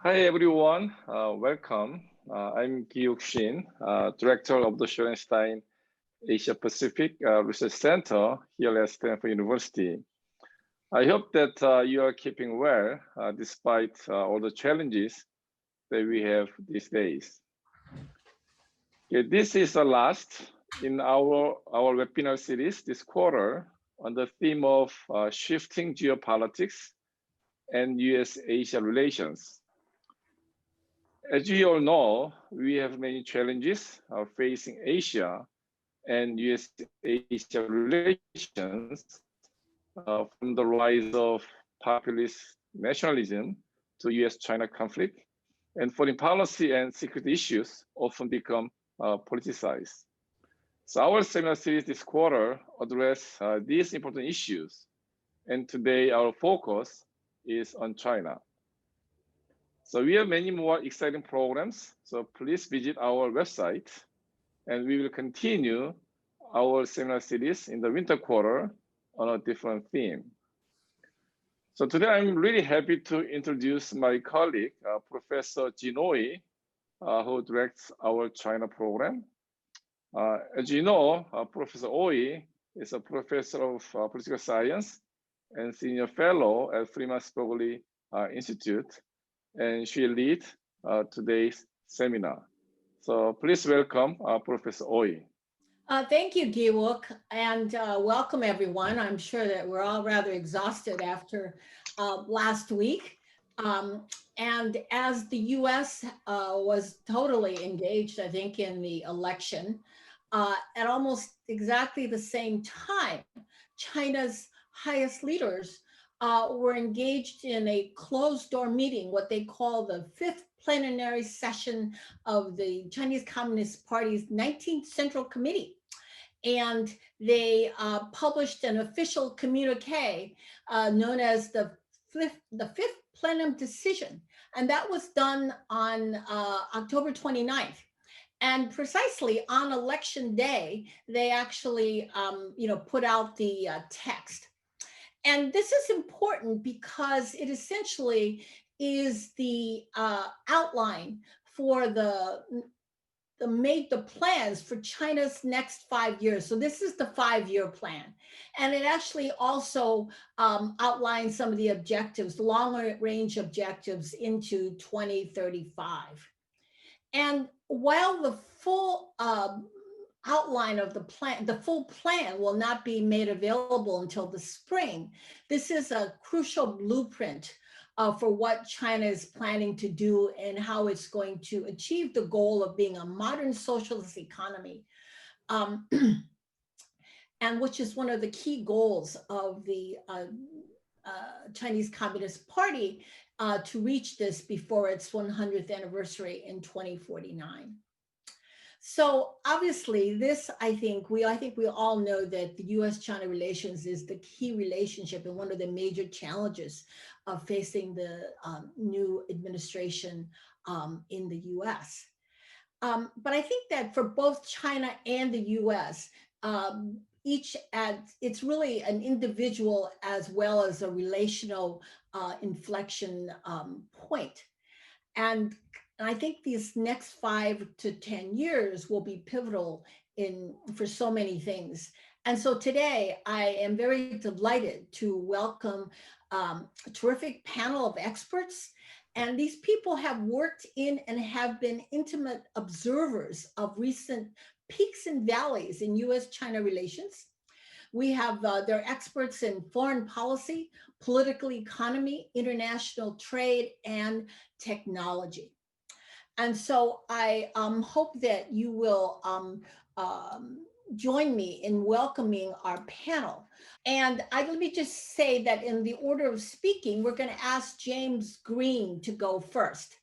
Hi everyone, welcome. I'm Geo Director of the Schoenstein Asia Pacific Research Center here at Stanford University. I hope that you are keeping well despite all the challenges that we have these days. Okay, this is the last in our webinar series this quarter on the theme of shifting geopolitics and U.S.-Asia relations. As you all know, we have many challenges facing Asia and U.S.-Asia relations from the rise of populist nationalism to U.S.-China conflict, and foreign policy and security issues often become politicized. So our seminar series this quarter address these important issues, and today our focus is on China. So we have many more exciting programs, so please visit our website, and we will continue our seminar series in the winter quarter on a different theme. So today I'm really happy to introduce my colleague, Professor Jin Oi, who directs our China program. As you know, Professor Oi is a professor of political science and senior fellow at Freeman Spogli Institute, and she leads today's seminar. So please welcome Professor Oi. Thank you, Giwok, and welcome everyone. I'm sure that we're all rather exhausted after last week. And as the U.S. Was totally engaged, I think, in the election, at almost exactly the same time, China's highest leaders were engaged in a closed-door meeting, what they call the Fifth Plenary Session of the Chinese Communist Party's 19th Central Committee. And they published an official communique known as the Fifth Plenum Decision. And that was done on October 29th. And precisely on election day, they actually put out the text. And this is important because it essentially is the outline for the plans for China's next 5 years. So this is the 5-year plan. And it actually also outlines some of the objectives, longer range objectives into 2035. And while the full outline of the plan, the full plan will not be made available until the spring, this is a crucial blueprint for what China is planning to do and how it's going to achieve the goal of being a modern socialist economy, and which is one of the key goals of the Chinese Communist Party to reach this before its 100th anniversary in 2049. So obviously this, I think we all know that the U.S.-China relations is the key relationship and one of the major challenges of facing the new administration in the U.S. But I think that for both China and the U.S., it's really an individual as well as a relational inflection point. And I think these next 5 to 10 years will be pivotal for so many things. And so today I am very delighted to welcome a terrific panel of experts. And these people have worked in and have been intimate observers of recent peaks and valleys in U.S.-China relations. We have they're experts in foreign policy, political economy, international trade, and technology. And so I hope that you will join me in welcoming our panel. And let me just say that in the order of speaking, we're going to ask James Green to go first.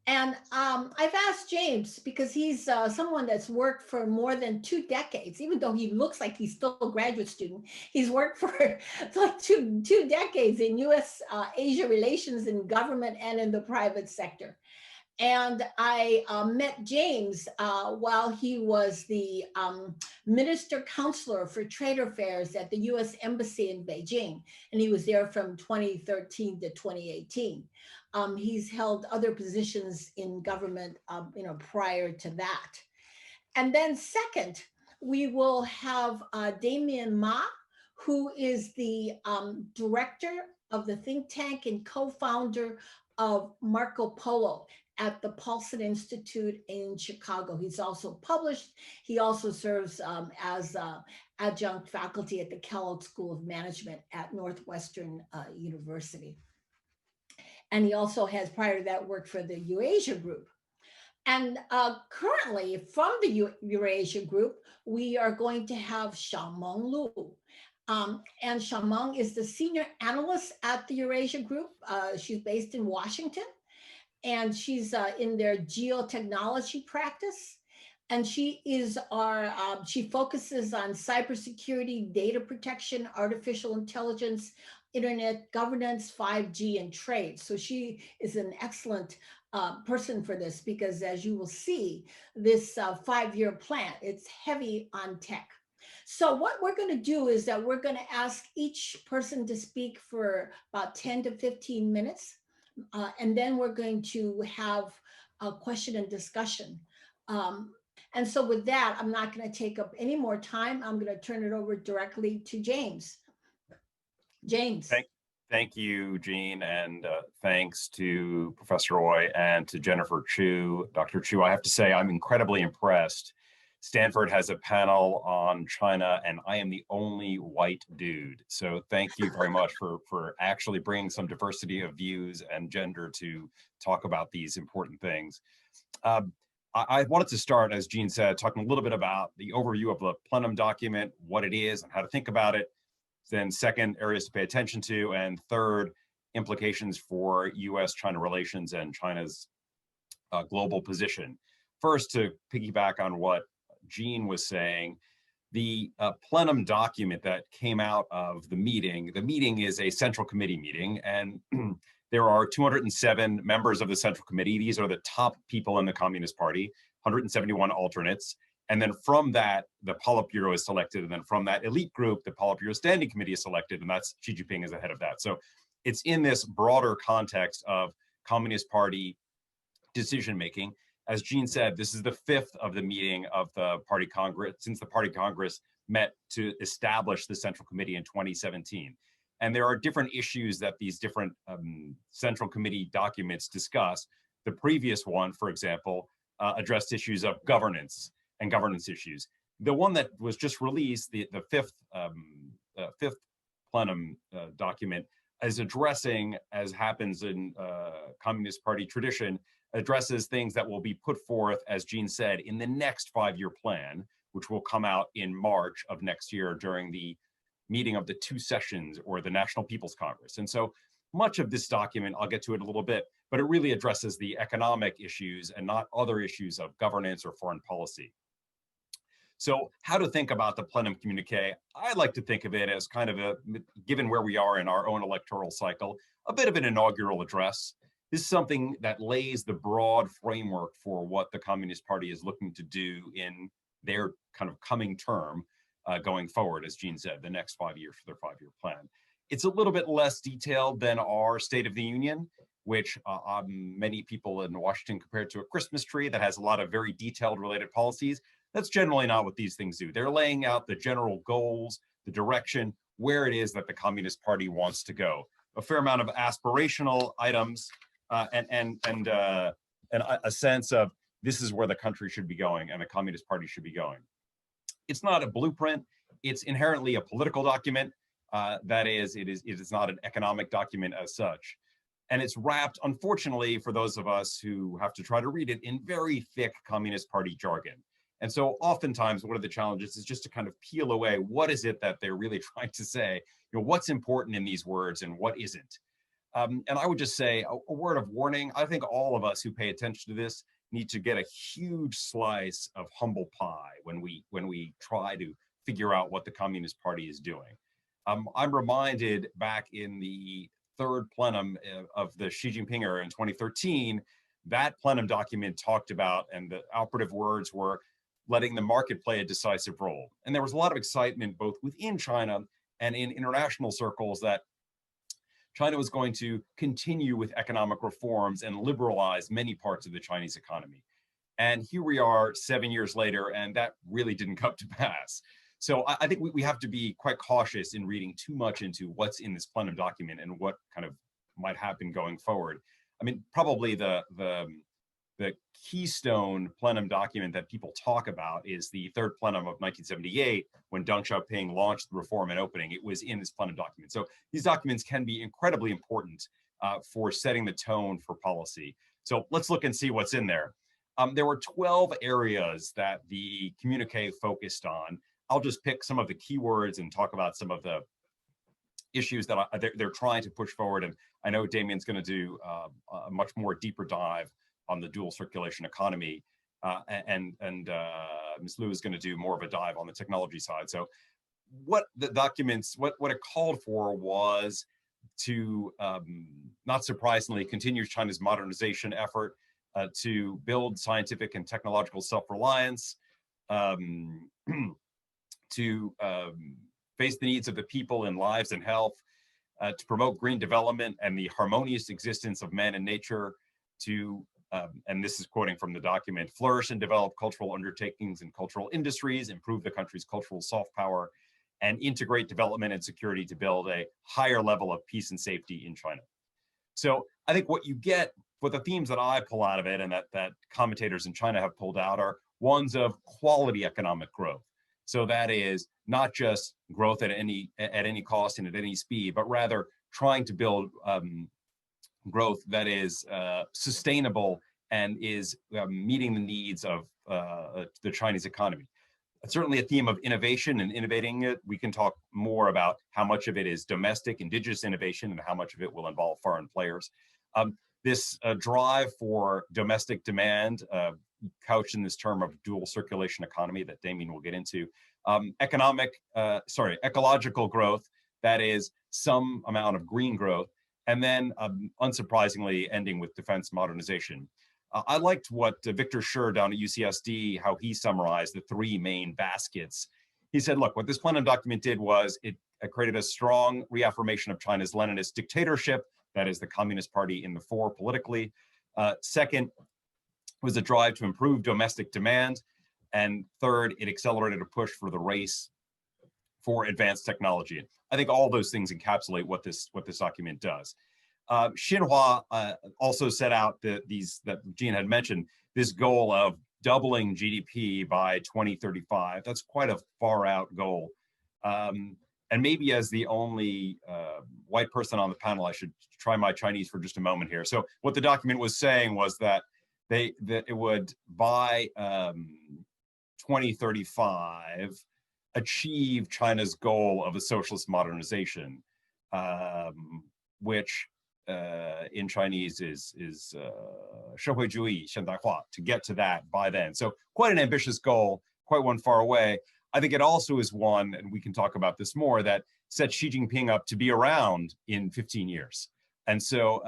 And I've asked James because he's someone that's worked for more than 2 decades, even though he looks like he's still a graduate student. He's worked for like two decades in U.S. Asia relations in government and in the private sector. And I met James while he was the Minister Counselor for Trade Affairs at the U.S. Embassy in Beijing. And he was there from 2013 to 2018. He's held other positions in government, prior to that. And then second, we will have Damien Ma, who is the director of the think tank and co-founder of MacroPolo at the Paulson Institute in Chicago. He's also published. He also serves as adjunct faculty at the Kellogg School of Management at Northwestern University. And he also has, prior to that, worked for the Eurasia Group. And currently, from the Eurasia Group, we are going to have Xiaomeng Lu. And Xiaomeng is the senior analyst at the Eurasia Group. She's based in Washington, and she's in their Geo-Technology practice. And she is she focuses on cybersecurity, data protection, artificial intelligence, internet governance, 5G, and trade. So she is an excellent person for this, because as you will see, this 5-year plan, it's heavy on tech. So what we're going to do is that we're going to ask each person to speak for about 10 to 15 minutes. And then we're going to have a question and discussion. And so with that, I'm not going to take up any more time. I'm going to turn it over directly to James. James. Thank you, Jean, and thanks to Professor Roy and to Jennifer Chu. Dr. Chu, I have to say I'm incredibly impressed. Stanford has a panel on China, and I am the only white dude. So thank you very much for actually bringing some diversity of views and gender to talk about these important things. I wanted to start, as Jean said, talking a little bit about the overview of the plenum document, what it is and how to think about it. Then second, areas to pay attention to, and third, implications for U.S. China relations and China's global position. First, to piggyback on what Jean was saying, the plenum document that came out of the meeting is a Central Committee meeting, and there are 207 members of the Central Committee. These are the top people in the Communist Party, 171 alternates. And then from that, the Politburo is selected. And then from that elite group, the Politburo Standing Committee is selected. And that's Xi Jinping is the head of that. So it's in this broader context of Communist Party decision-making. As Jean said, this is the 5th of the meeting of the Party Congress, since the Party Congress met to establish the Central Committee in 2017. And there are different issues that these different Central Committee documents discuss. The previous one, for example, addressed issues of governance and governance issues. The one that was just released, the fifth plenum document, is addressing, as happens in Communist Party tradition, addresses things that will be put forth, as Jean said, in the next 5-year plan, which will come out in March of next year during the meeting of the 2 sessions or the National People's Congress. And so much of this document, I'll get to it a little bit, but it really addresses the economic issues and not other issues of governance or foreign policy. So how to think about the plenum communique? I like to think of it as kind of a, given where we are in our own electoral cycle, a bit of an inaugural address. This is something that lays the broad framework for what the Communist Party is looking to do in their kind of coming term going forward, as Jean said, the next 5 years for their 5-year plan. It's a little bit less detailed than our State of the Union, which many people in Washington compare to a Christmas tree that has a lot of very detailed related policies. That's generally not what these things do. They're laying out the general goals, the direction, where it is that the Communist Party wants to go. A fair amount of aspirational items and a sense of this is where the country should be going and the Communist Party should be going. It's not a blueprint. It's inherently a political document. That is, it is not an economic document as such. And it's wrapped, unfortunately, for those of us who have to try to read it, in very thick Communist Party jargon. And so oftentimes one of the challenges is just to kind of peel away, what is it that they're really trying to say? You know, what's important in these words and what isn't? And I would just say a word of warning. I think all of us who pay attention to this need to get a huge slice of humble pie when we try to figure out what the Communist Party is doing. I'm reminded back in the 3rd plenum of the Xi Jinping era in 2013, that plenum document talked about, and the operative words were letting the market play a decisive role. And there was a lot of excitement both within China and in international circles that China was going to continue with economic reforms and liberalize many parts of the Chinese economy. And here we are 7 years later, and that really didn't come to pass. So I think we have to be quite cautious in reading too much into what's in this plenum document and what kind of might happen going forward. I mean, probably the keystone plenum document that people talk about is the third plenum of 1978, when Deng Xiaoping launched the reform and opening. It was in this plenum document. So these documents can be incredibly important for setting the tone for policy. So let's look and see what's in there. There were 12 areas that the communique focused on. I'll just pick some of the keywords and talk about some of the issues that they're trying to push forward. And I know Damien's going to do a much more deeper dive on the dual circulation economy, and Ms. Lu is going to do more of a dive on the technology side. So what the documents, what it called for was to, not surprisingly, continue China's modernization effort, to build scientific and technological self-reliance, to face the needs of the people in lives and health, to promote green development and the harmonious existence of man and nature, to, and this is quoting from the document, flourish and develop cultural undertakings and cultural industries, improve the country's cultural soft power, and integrate development and security to build a higher level of peace and safety in China. So I think what you get, what the themes that I pull out of it and that commentators in China have pulled out are ones of quality economic growth. So that is not just growth at any cost and at any speed, but rather trying to build growth that is sustainable and is meeting the needs of the Chinese economy. Certainly a theme of innovation and innovating it. We can talk more about how much of it is domestic, indigenous innovation, and how much of it will involve foreign players. This drive for domestic demand, couched in this term of dual circulation economy that Damien will get into, ecological growth, that is some amount of green growth, and then unsurprisingly ending with defense modernization. I liked what Victor Schur down at UCSD, how he summarized the three main baskets. He said, look, what this plenum document did was it created a strong reaffirmation of China's Leninist dictatorship, that is the Communist Party in the fore politically. Second was a drive to improve domestic demand. And third, it accelerated a push for the race for advanced technology. I think all those things encapsulate what this document does. Xinhua also set out that Jean had mentioned, this goal of doubling GDP by 2035. That's quite a far out goal. And maybe as the only white person on the panel, I should try my Chinese for just a moment here. So what the document was saying was that it would, by 2035, achieve China's goal of a socialist modernization, which in Chinese is 社会主义现代化, to get to that by then. So quite an ambitious goal, quite one far away. I think it also is one, and we can talk about this more, that sets Xi Jinping up to be around in 15 years. And so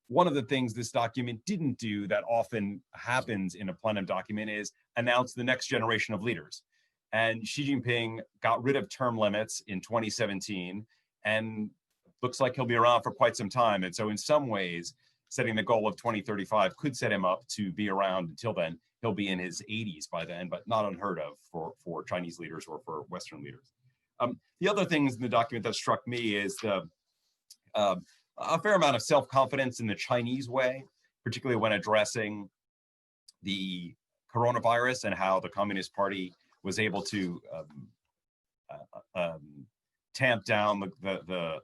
one of the things this document didn't do that often happens in a plenum document is announce the next generation of leaders. And Xi Jinping got rid of term limits in 2017, and looks like he'll be around for quite some time. And so in some ways, setting the goal of 2035 could set him up to be around until then. He'll be in his 80s by then, but not unheard of for Chinese leaders or for Western leaders. The other things in the document that struck me is a fair amount of self-confidence in the Chinese way, particularly when addressing the coronavirus and how the Communist Party was able to tamp down the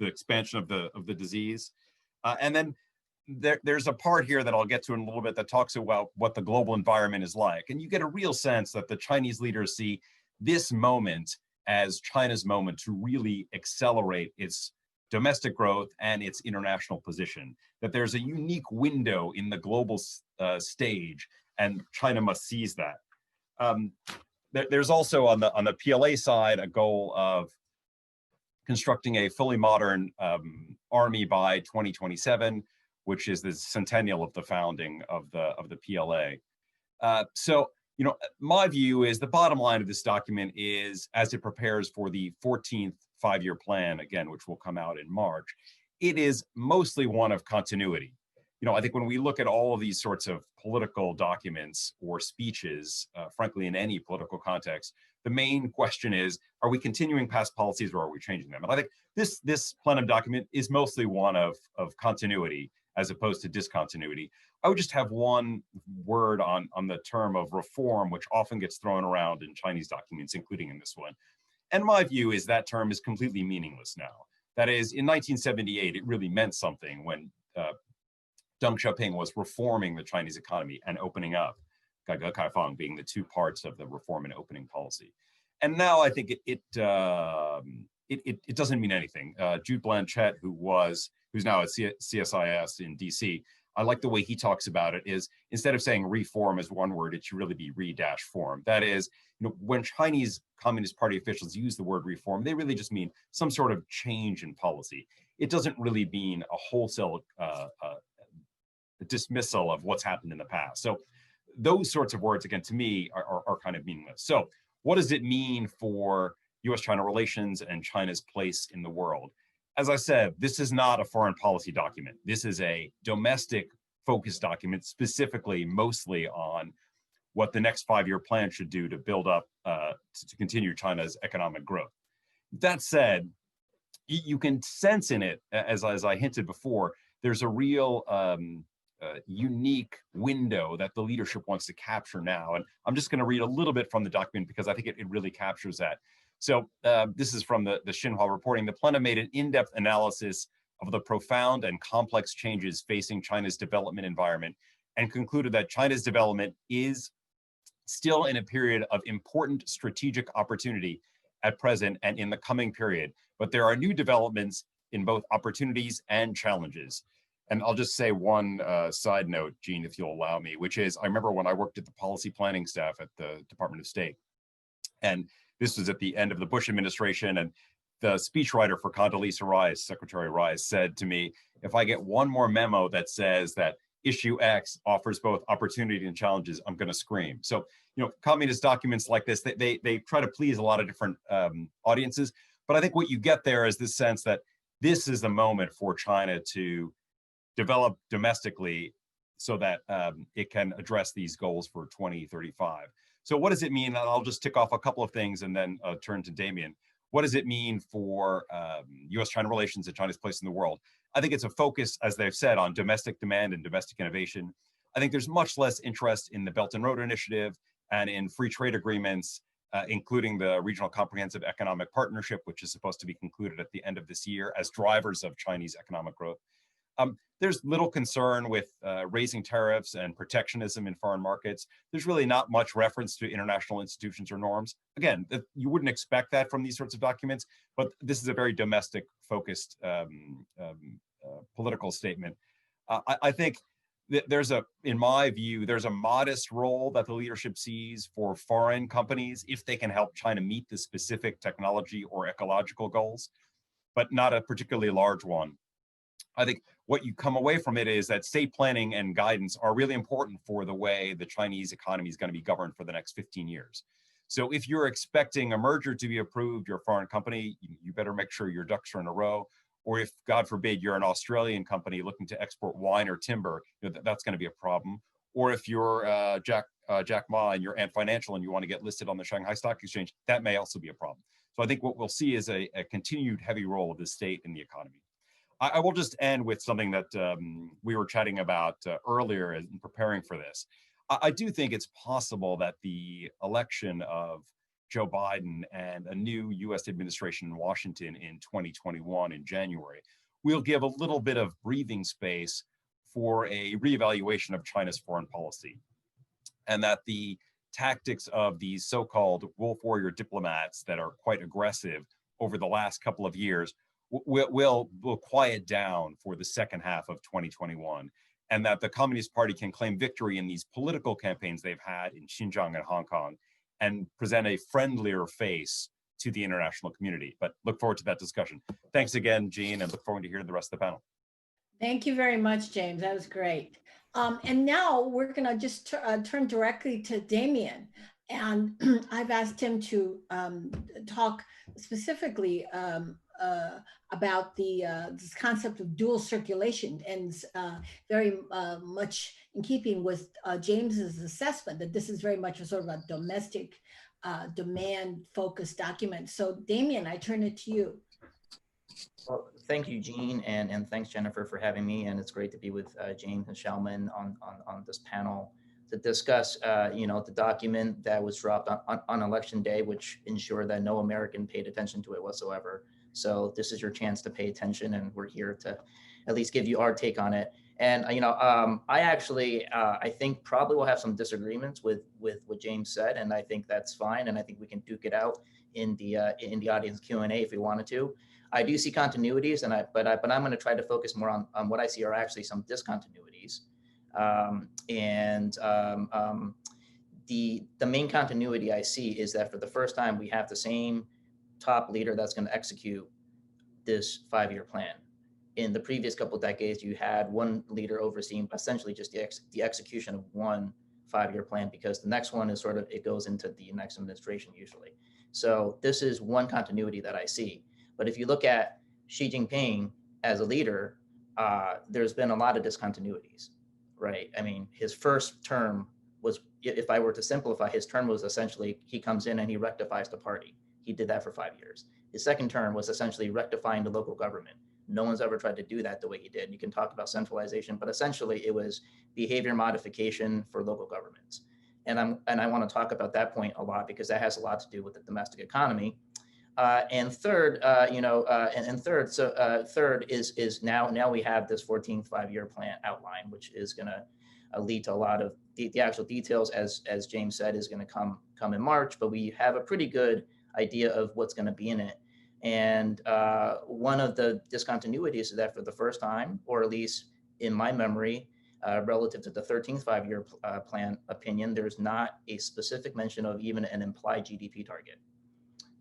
expansion of the disease. And then there's a part here that I'll get to in a little bit that talks about what the global environment is like. And you get a real sense that the Chinese leaders see this moment as China's moment to really accelerate its domestic growth and its international position, that there's a unique window in the global stage, and China must seize that. There's also on the PLA side a goal of constructing a fully modern army by 2027, which is the centennial of the founding of the PLA. So, my view is the bottom line of this document is, as it prepares for the 14th five-year plan, again, which will come out in March, it is mostly one of continuity. I think when we look at all of these sorts of political documents or speeches, frankly, in any political context, the main question is, are we continuing past policies or are we changing them? And I think this plenum document is mostly one of continuity as opposed to discontinuity. I would just have one word on the term of reform, which often gets thrown around in Chinese documents, including in this one. And my view is that term is completely meaningless now. That is, in 1978, it really meant something when Deng Xiaoping was reforming the Chinese economy and opening up, 改革开放 being the two parts of the reform and opening policy. And now I think it doesn't mean anything. Jude Blanchett, who's now at CSIS in DC, I like the way he talks about it is, instead of saying reform as one word, it should really be re-form. That is, when Chinese Communist Party officials use the word reform, they really just mean some sort of change in policy. It doesn't really mean a wholesale dismissal of what's happened in the past. So those sorts of words, again, to me, are kind of meaningless. So what does it mean for U.S.-China relations and China's place in the world? As I said, this is not a foreign policy document. This is a domestic focused document, specifically mostly on what the next five-year plan should do to build up, to continue China's economic growth. That said, you can sense in it, as I hinted before, there's a real unique window that the leadership wants to capture now. And I'm just going to read a little bit from the document because I think it really captures that. So this is from the Xinhua reporting. The plenum made an in-depth analysis of the profound and complex changes facing China's development environment and concluded that China's development is still in a period of important strategic opportunity at present and in the coming period. But there are new developments in both opportunities and challenges. And I'll just say one side note, Gene, if you'll allow me, which is, I remember when I worked at the policy planning staff at the Department of State, and this was at the end of the Bush administration, and the speechwriter for Condoleezza Rice, Secretary Rice, said to me, if I get one more memo that says that issue X offers both opportunity and challenges, I'm going to scream. So, communist documents like this, they try to please a lot of different audiences. But I think what you get there is this sense that this is the moment for China to develop domestically so that it can address these goals for 2035. So what does it mean? I'll just tick off a couple of things and then turn to Damien. What does it mean for U.S.-China relations and China's place in the world? I think it's a focus, as they've said, on domestic demand and domestic innovation. I think there's much less interest in the Belt and Road Initiative and in free trade agreements, including the Regional Comprehensive Economic Partnership, which is supposed to be concluded at the end of this year as drivers of Chinese economic growth. There's little concern with raising tariffs and protectionism in foreign markets. There's really not much reference to international institutions or norms. Again, you wouldn't expect that from these sorts of documents, but this is a very domestic focused political statement. I think that in my view, there's a modest role that the leadership sees for foreign companies if they can help China meet the specific technology or ecological goals, but not a particularly large one. I think what you come away from it is that state planning and guidance are really important for the way the Chinese economy is going to be governed for the next 15 years. So if you're expecting a merger to be approved, you're a foreign company, you better make sure your ducks are in a row. Or if, God forbid, you're an Australian company looking to export wine or timber, that's going to be a problem. Or if you're Jack Ma and you're Ant Financial and you want to get listed on the Shanghai Stock Exchange, that may also be a problem. So I think what we'll see is a continued heavy role of the state in the economy. I will just end with something that we were chatting about earlier in preparing for this. I do think it's possible that the election of Joe Biden and a new U.S. administration in Washington in 2021 in January will give a little bit of breathing space for a reevaluation of China's foreign policy, and that the tactics of these so-called wolf warrior diplomats that are quite aggressive over the last couple of years will quiet down for the second half of 2021, and that the Communist Party can claim victory in these political campaigns they've had in Xinjiang and Hong Kong and present a friendlier face to the international community. But look forward to that discussion. Thanks again, Gene, and look forward to hearing the rest of the panel. Thank you very much, James. That was great. And now we're going to just turn directly to Damien. And I've asked him to talk specifically about this concept of dual circulation, and very much in keeping with James's assessment that this is very much a sort of a domestic demand focused document. So Damien, I turn it to you. Well, thank you, Jean, and thanks, Jennifer, for having me. And it's great to be with James and Xiaomeng on this panel to discuss, the document that was dropped on election day, which ensured that no American paid attention to it whatsoever. So this is your chance to pay attention, and we're here to at least give you our take on it. And I actually I think probably will have some disagreements with what James said, and I think that's fine. And I think we can duke it out in the audience Q&A if we wanted to. I do see continuities, but I'm going to try to focus more on what I see are actually some discontinuities. The main continuity I see is that for the first time, we have the same top leader that's going to execute this 5-year plan. In the previous couple of decades, you had one leader overseeing essentially just the execution of one 5-year plan, because the next one is sort of, it goes into the next administration usually. So this is one continuity that I see. But if you look at Xi Jinping as a leader, there's been a lot of discontinuities, right? I mean, his first term was, if I were to simplify, his term was essentially, he comes in and he rectifies the party. He did that for 5 years. His second term was essentially rectifying the local government. No one's ever tried to do that the way he did. You can talk about centralization, but essentially it was behavior modification for local governments. And I want to talk about that point a lot, because that has a lot to do with the domestic economy. And third, third is now we have this 14th 5-year plan outline, which is going to lead to a lot of the actual details, as James said, is going to come in March. But we have a pretty good idea of what's going to be in it. And one of the discontinuities is that for the first time, or at least in my memory, relative to the 13th 5-year plan opinion, there's not a specific mention of even an implied GDP target.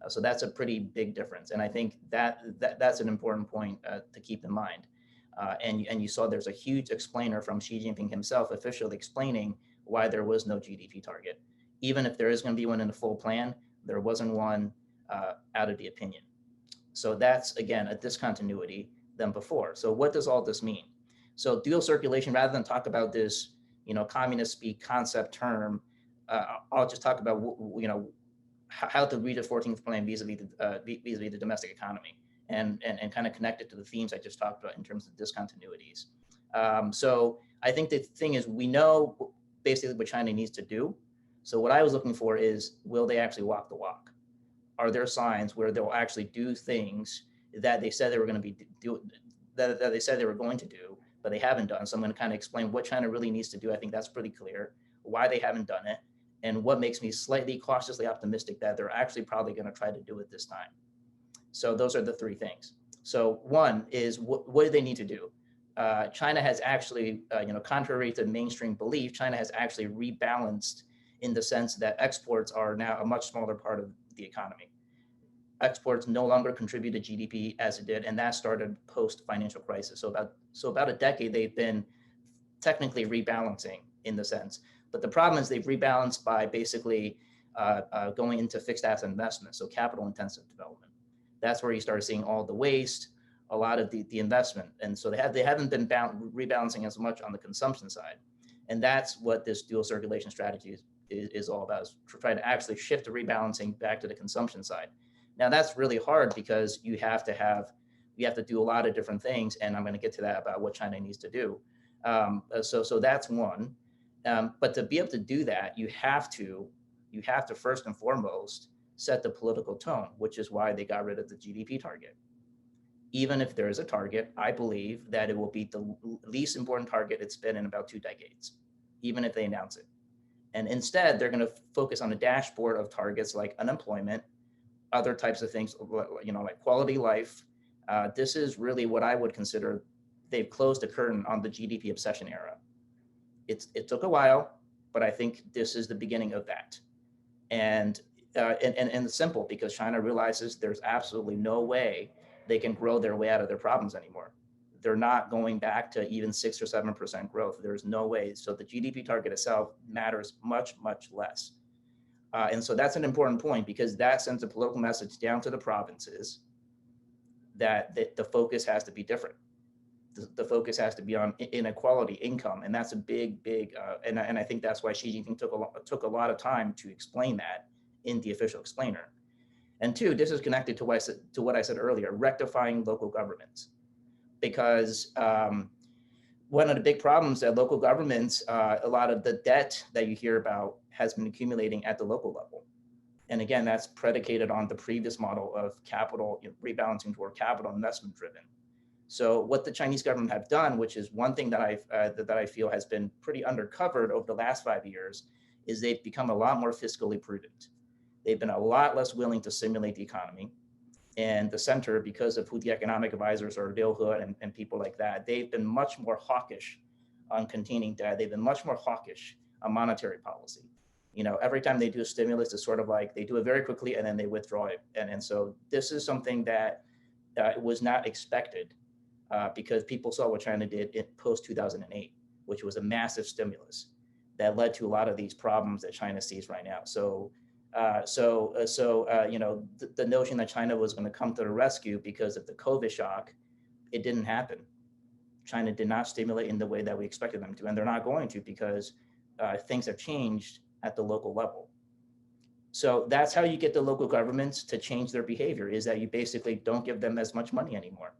So that's a pretty big difference. And I think that's an important point to keep in mind. And you saw there's a huge explainer from Xi Jinping himself officially explaining why there was no GDP target. Even if there is going to be one in the full plan, there wasn't one out of the opinion. So that's, again, a discontinuity than before. So what does all this mean? So dual circulation, rather than talk about this, communist speak concept term, I'll just talk about, how to read the 14th plan vis-a-vis the domestic economy, and kind of connect it to the themes I just talked about in terms of discontinuities. So I think the thing is, we know basically what China needs to do. So what I was looking for is, will they actually walk the walk? Are there signs where they'll actually do things that they said they were going to that they said they were going to do, but they haven't done? So I'm going to kind of explain what China really needs to do. I think that's pretty clear, why they haven't done it, and what makes me slightly cautiously optimistic that they're actually probably going to try to do it this time. So those are the three things. So one is, what do they need to do? China has actually, contrary to mainstream belief, China has actually rebalanced in the sense that exports are now a much smaller part of the economy. Exports no longer contribute to GDP as it did, and that started post-financial crisis. So about a decade, they've been technically rebalancing in the sense. But the problem is they've rebalanced by basically going into fixed asset investments, so capital-intensive development. That's where you start seeing all the waste, a lot of the investment. And so they haven't been rebalancing as much on the consumption side. And that's what this dual circulation strategy is all about, is to try to actually shift the rebalancing back to the consumption side. Now that's really hard, because you have to do a lot of different things, and I'm going to get to that about what China needs to do. So that's one. But to be able to do that, you have to first and foremost set the political tone, which is why they got rid of the GDP target. Even if there is a target, I believe that it will be the least important target it's been in about 2 decades, even if they announce it. And instead, they're going to focus on a dashboard of targets like unemployment, other types of things, like quality life. This is really what I would consider, they've closed the curtain on the GDP obsession era. It took a while, but I think this is the beginning of that. And it's simple, because China realizes there's absolutely no way they can grow their way out of their problems anymore. they're not going back to even 6 or 7% growth. There's no way. So the GDP target itself matters much, much less. And so that's an important point, because that sends a political message down to the provinces that the focus has to be different. The focus has to be on inequality, income, and that's a big, and I think that's why Xi Jinping took a lot of time to explain that in the official explainer. And two, this is connected to what I said earlier, rectifying local governments, because one of the big problems that local governments, a lot of the debt that you hear about has been accumulating at the local level. And again, that's predicated on the previous model of capital, rebalancing toward capital investment driven. So what the Chinese government have done, which is one thing that I feel has been pretty undercovered over the last 5 years, is they've become a lot more fiscally prudent. They've been a lot less willing to stimulate the economy. And the center, because of who the economic advisors are, Liu He and people like that, they've been much more hawkish on containing debt. They've been much more hawkish on monetary policy. Every time they do a stimulus, it's sort of like they do it very quickly and then they withdraw it. And so this is something that was not expected. Because people saw what China did in post-2008, which was a massive stimulus that led to a lot of these problems that China sees right now. So, the notion that China was going to come to the rescue because of the COVID shock, it didn't happen. China did not stimulate in the way that we expected them to, and they're not going to, because things have changed at the local level. So that's how you get the local governments to change their behavior, is that you basically don't give them as much money anymore.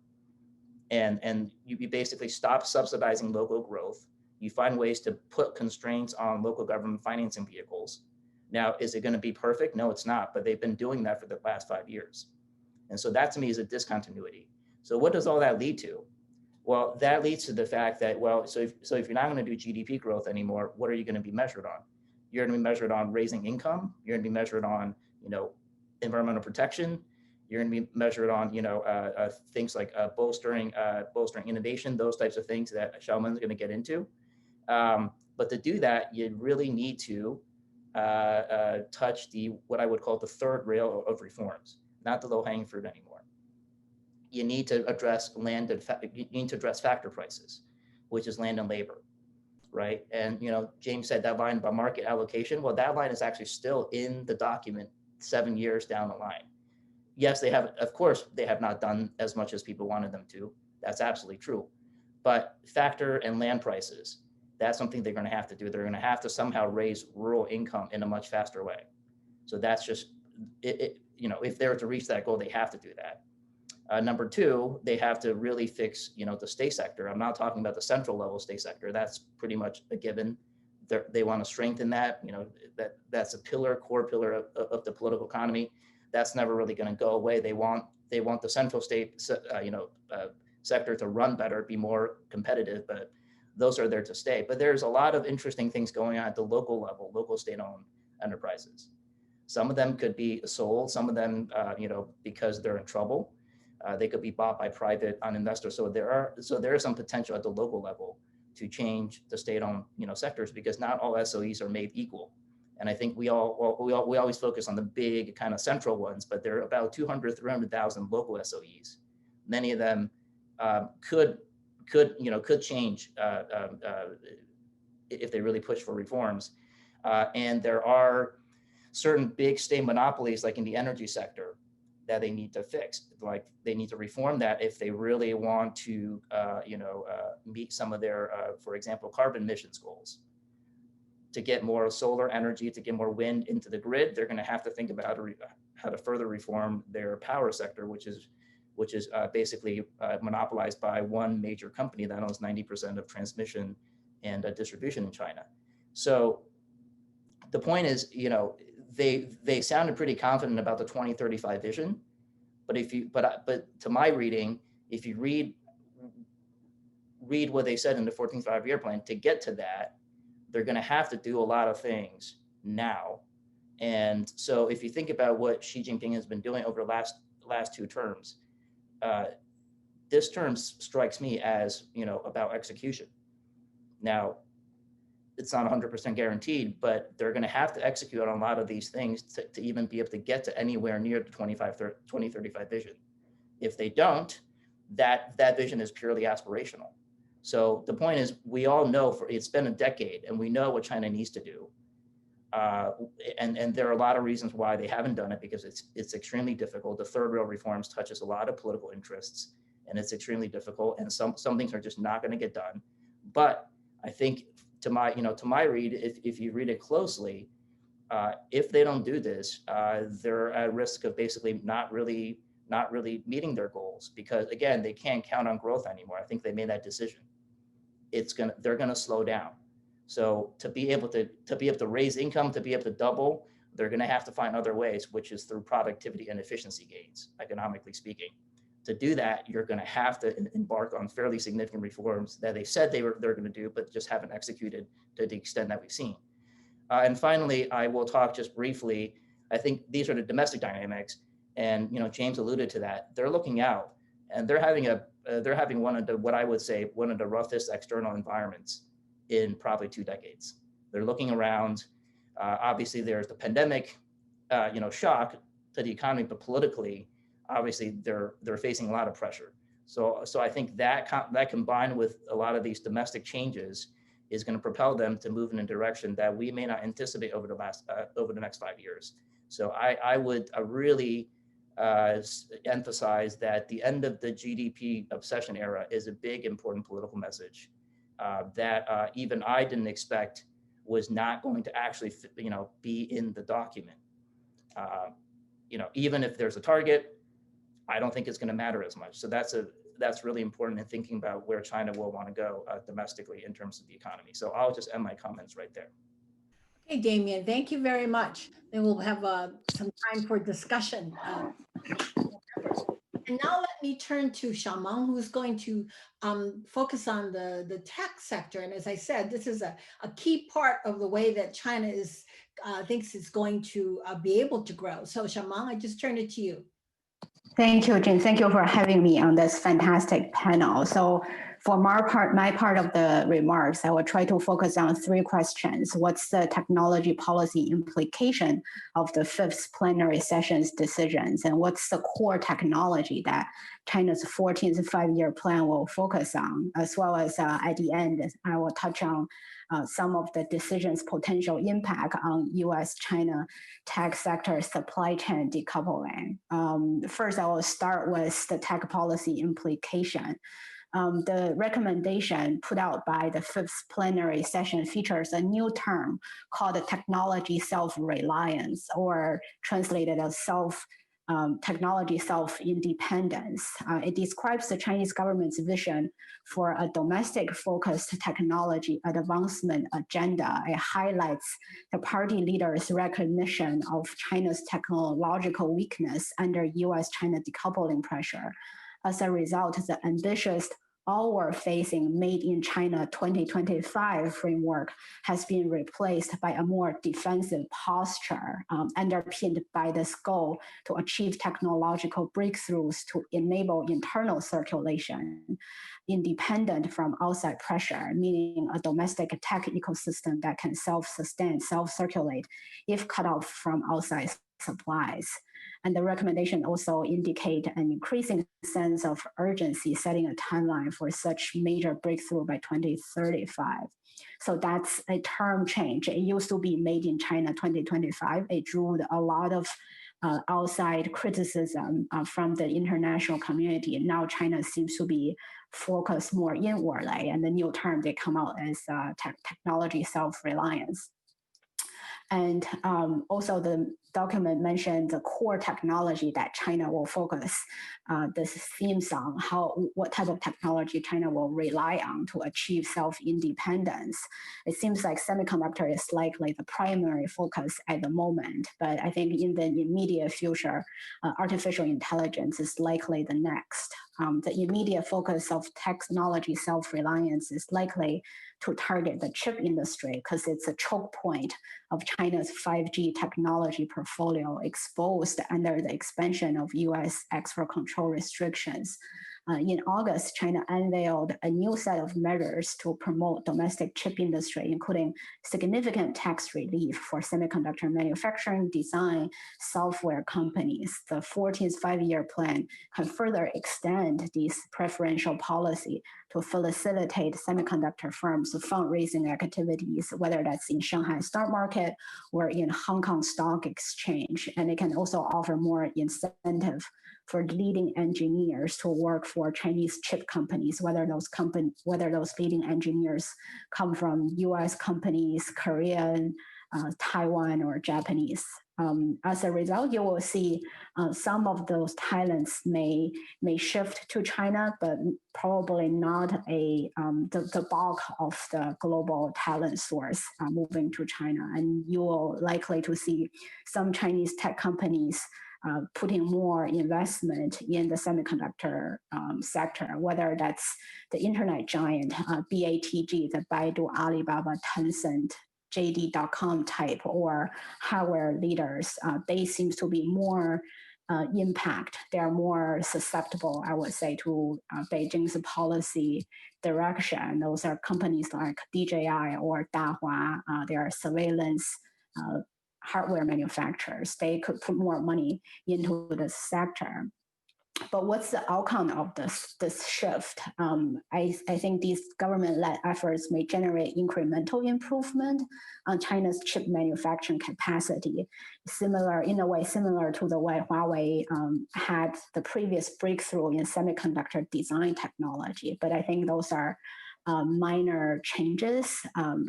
And you basically stop subsidizing local growth. You find ways to put constraints on local government financing vehicles. Now, is it going to be perfect? No, it's not, but they've been doing that for the last 5 years. And so that to me is a discontinuity. So what does all that lead to? Well, that leads to the fact that, so if you're not going to do GDP growth anymore, what are you going to be measured on? You're going to be measured on raising income. You're going to be measured on, environmental protection. You're going to be measured on, things like bolstering innovation, those types of things that Xiaomeng is going to get into. But to do that, you really need to touch what I would call the third rail of reforms, not the low-hanging fruit anymore. You need to address factor prices, which is land and labor, right? And James said that line about market allocation. Well, that line is actually still in the document 7 years down the line. Yes, of course, they have not done as much as people wanted them to. That's absolutely true. But factor and land prices, that's something they're going to have to do. They're going to have to somehow raise rural income in a much faster way. So that's just, if they're to reach that goal, they have to do that. Number two, they have to really fix, the state sector. I'm not talking about the central level state sector. That's pretty much a given. They want to strengthen that. That's a core pillar of the political economy. That's never really going to go away. They want the central state, sector to run better, be more competitive, but those are there to stay. But there's a lot of interesting things going on at the local level, local state-owned enterprises. Some of them could be sold. Some of them, because they're in trouble, they could be bought by private investors. So there is some potential at the local level to change the state-owned, sectors, because not all SOEs are made equal. And I think we always focus on the big kind of central ones, but there are about 200, 300,000 local SOEs. Many of them could change if they really push for reforms. And there are certain big state monopolies, like in the energy sector, that they need to fix. Like they need to reform that if they really want to, meet some of their, for example, carbon emissions goals. To get more solar energy, to get more wind into the grid, they're going to have to think about how to further reform their power sector, which is basically monopolized by one major company that owns 90% of transmission and distribution in China. So the point is, they sounded pretty confident about the 2035 vision, but to my reading, if you read what they said in the 14th five-year plan, to get to that, they're going to have to do a lot of things now. And so if you think about what Xi Jinping has been doing over the last two terms, this term strikes me as, about execution. Now, it's not 100% guaranteed, but they're going to have to execute on a lot of these things to even be able to get to anywhere near the 2035 vision. If they don't, that vision is purely aspirational. So the point is, we all know it's been a decade, and we know what China needs to do. And there are a lot of reasons why they haven't done it, because it's extremely difficult. The third rail reforms touches a lot of political interests, and it's extremely difficult. And some things are just not going to get done. But I think to my read, if you read it closely, if they don't do this, they're at risk of basically not really meeting their goals, because again, they can't count on growth anymore. I think they made that decision. They're gonna slow down. So to be able to raise income, to be able to double, they're gonna have to find other ways, which is through productivity and efficiency gains, economically speaking. To do that, you're gonna have to embark on fairly significant reforms that they said they're gonna do, but just haven't executed to the extent that we've seen. And finally, I will talk just briefly. I think these are the domestic dynamics, and James alluded to that. They're looking out, and they're having one of the roughest external environments in probably 2 decades. They're looking around. Obviously, there's the pandemic, shock to the economy, but politically, obviously, they're facing a lot of pressure. So I think that combined with a lot of these domestic changes is going to propel them to move in a direction that we may not anticipate over the next 5 years. So I would really emphasize that the end of the GDP obsession era is a big, important political message that even I didn't expect was not going to actually, be in the document. Even if there's a target, I don't think it's going to matter as much. So that's really important in thinking about where China will want to go domestically in terms of the economy. So I'll just end my comments right there. Okay, Damien, thank you very much. Then we'll have some time for discussion. And now let me turn to Xiaomeng, who's going to focus on the tech sector. And as I said, this is a key part of the way that China thinks it's going to be able to grow. So Xiaomeng, I just turn it to you. Thank you, Jane. Thank you for having me on this fantastic panel. So for my part of the remarks, I will try to focus on 3 questions. What's the technology policy implication of the Fifth Plenary Session's decisions? And what's the core technology that China's 14th five-year plan will focus on? As well as at the end, I will touch on some of the decision's potential impact on U.S. China tech sector supply chain decoupling. First, I will start with the tech policy implication. The recommendation put out by the Fifth Plenary Session features a new term called technology self-reliance, or translated as technology self-independence. It describes the Chinese government's vision for a domestic-focused technology advancement agenda. It highlights the party leaders' recognition of China's technological weakness under U.S. China decoupling pressure. As a result, the ambitious outward-facing Made in China 2025 framework has been replaced by a more defensive posture, underpinned by this goal to achieve technological breakthroughs to enable internal circulation, independent from outside pressure, meaning a domestic tech ecosystem that can self-sustain, self-circulate if cut off from outside supplies. And the recommendation also indicate an increasing sense of urgency, setting a timeline for such major breakthrough by 2035. So that's a term change. It used to be Made in China 2025. It drew a lot of outside criticism from the international community. And now China seems to be focused more inwardly. And the new term they come out as technology self-reliance. And also the document mentioned the core technology that China will focus this themes on, what type of technology China will rely on to achieve self-independence. It seems like semiconductor is likely the primary focus at the moment, but I think in the immediate future, artificial intelligence is likely the next. The immediate focus of technology self-reliance is likely to target the chip industry because it's a choke point of China's 5G technology portfolio exposed under the expansion of U.S. export control restrictions. In August, China unveiled a new set of measures to promote domestic chip industry, including significant tax relief for semiconductor manufacturing, design, software companies. The 14th five-year plan can further extend this preferential policy to facilitate semiconductor firms' fundraising activities, whether that's in Shanghai stock market or in Hong Kong Stock Exchange. And it can also offer more incentive for leading engineers to work for Chinese chip companies, whether those leading engineers come from U.S. companies, Korean, Taiwan, or Japanese. As a result, you will see some of those talents may shift to China, but probably not the bulk of the global talent source moving to China. And you will likely to see some Chinese tech companies putting more investment in the semiconductor sector, whether that's the internet giant, BATG, the Baidu, Alibaba, Tencent, JD.com type, or hardware leaders. They seem to be more impact. They are more susceptible, I would say, to Beijing's policy direction. Those are companies like DJI or Dahua. They are surveillance hardware manufacturers. They could put more money into the sector. But what's the outcome of this shift? I think these government-led efforts may generate incremental improvement on China's chip manufacturing capacity, in a way similar to the way Huawei had the previous breakthrough in semiconductor design technology. But I think those are minor changes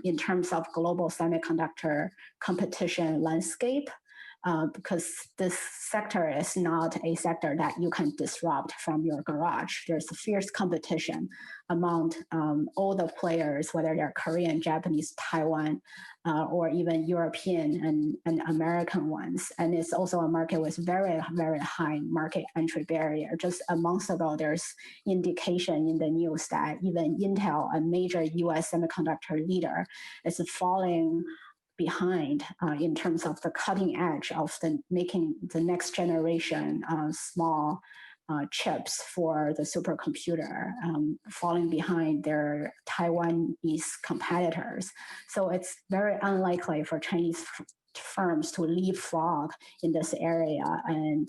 in terms of global semiconductor competition landscape. Because this sector is not a sector that you can disrupt from your garage. There's a fierce competition among all the players, whether they're Korean, Japanese, Taiwan, or even European and American ones. And it's also a market with very, very high market entry barrier. Just a month ago, there's indication in the news that even Intel, a major U.S. semiconductor leader, is falling behind in terms of the cutting edge of making the next generation small chips for the supercomputer, falling behind their Taiwanese competitors. So it's very unlikely for Chinese firms to leapfrog in this area and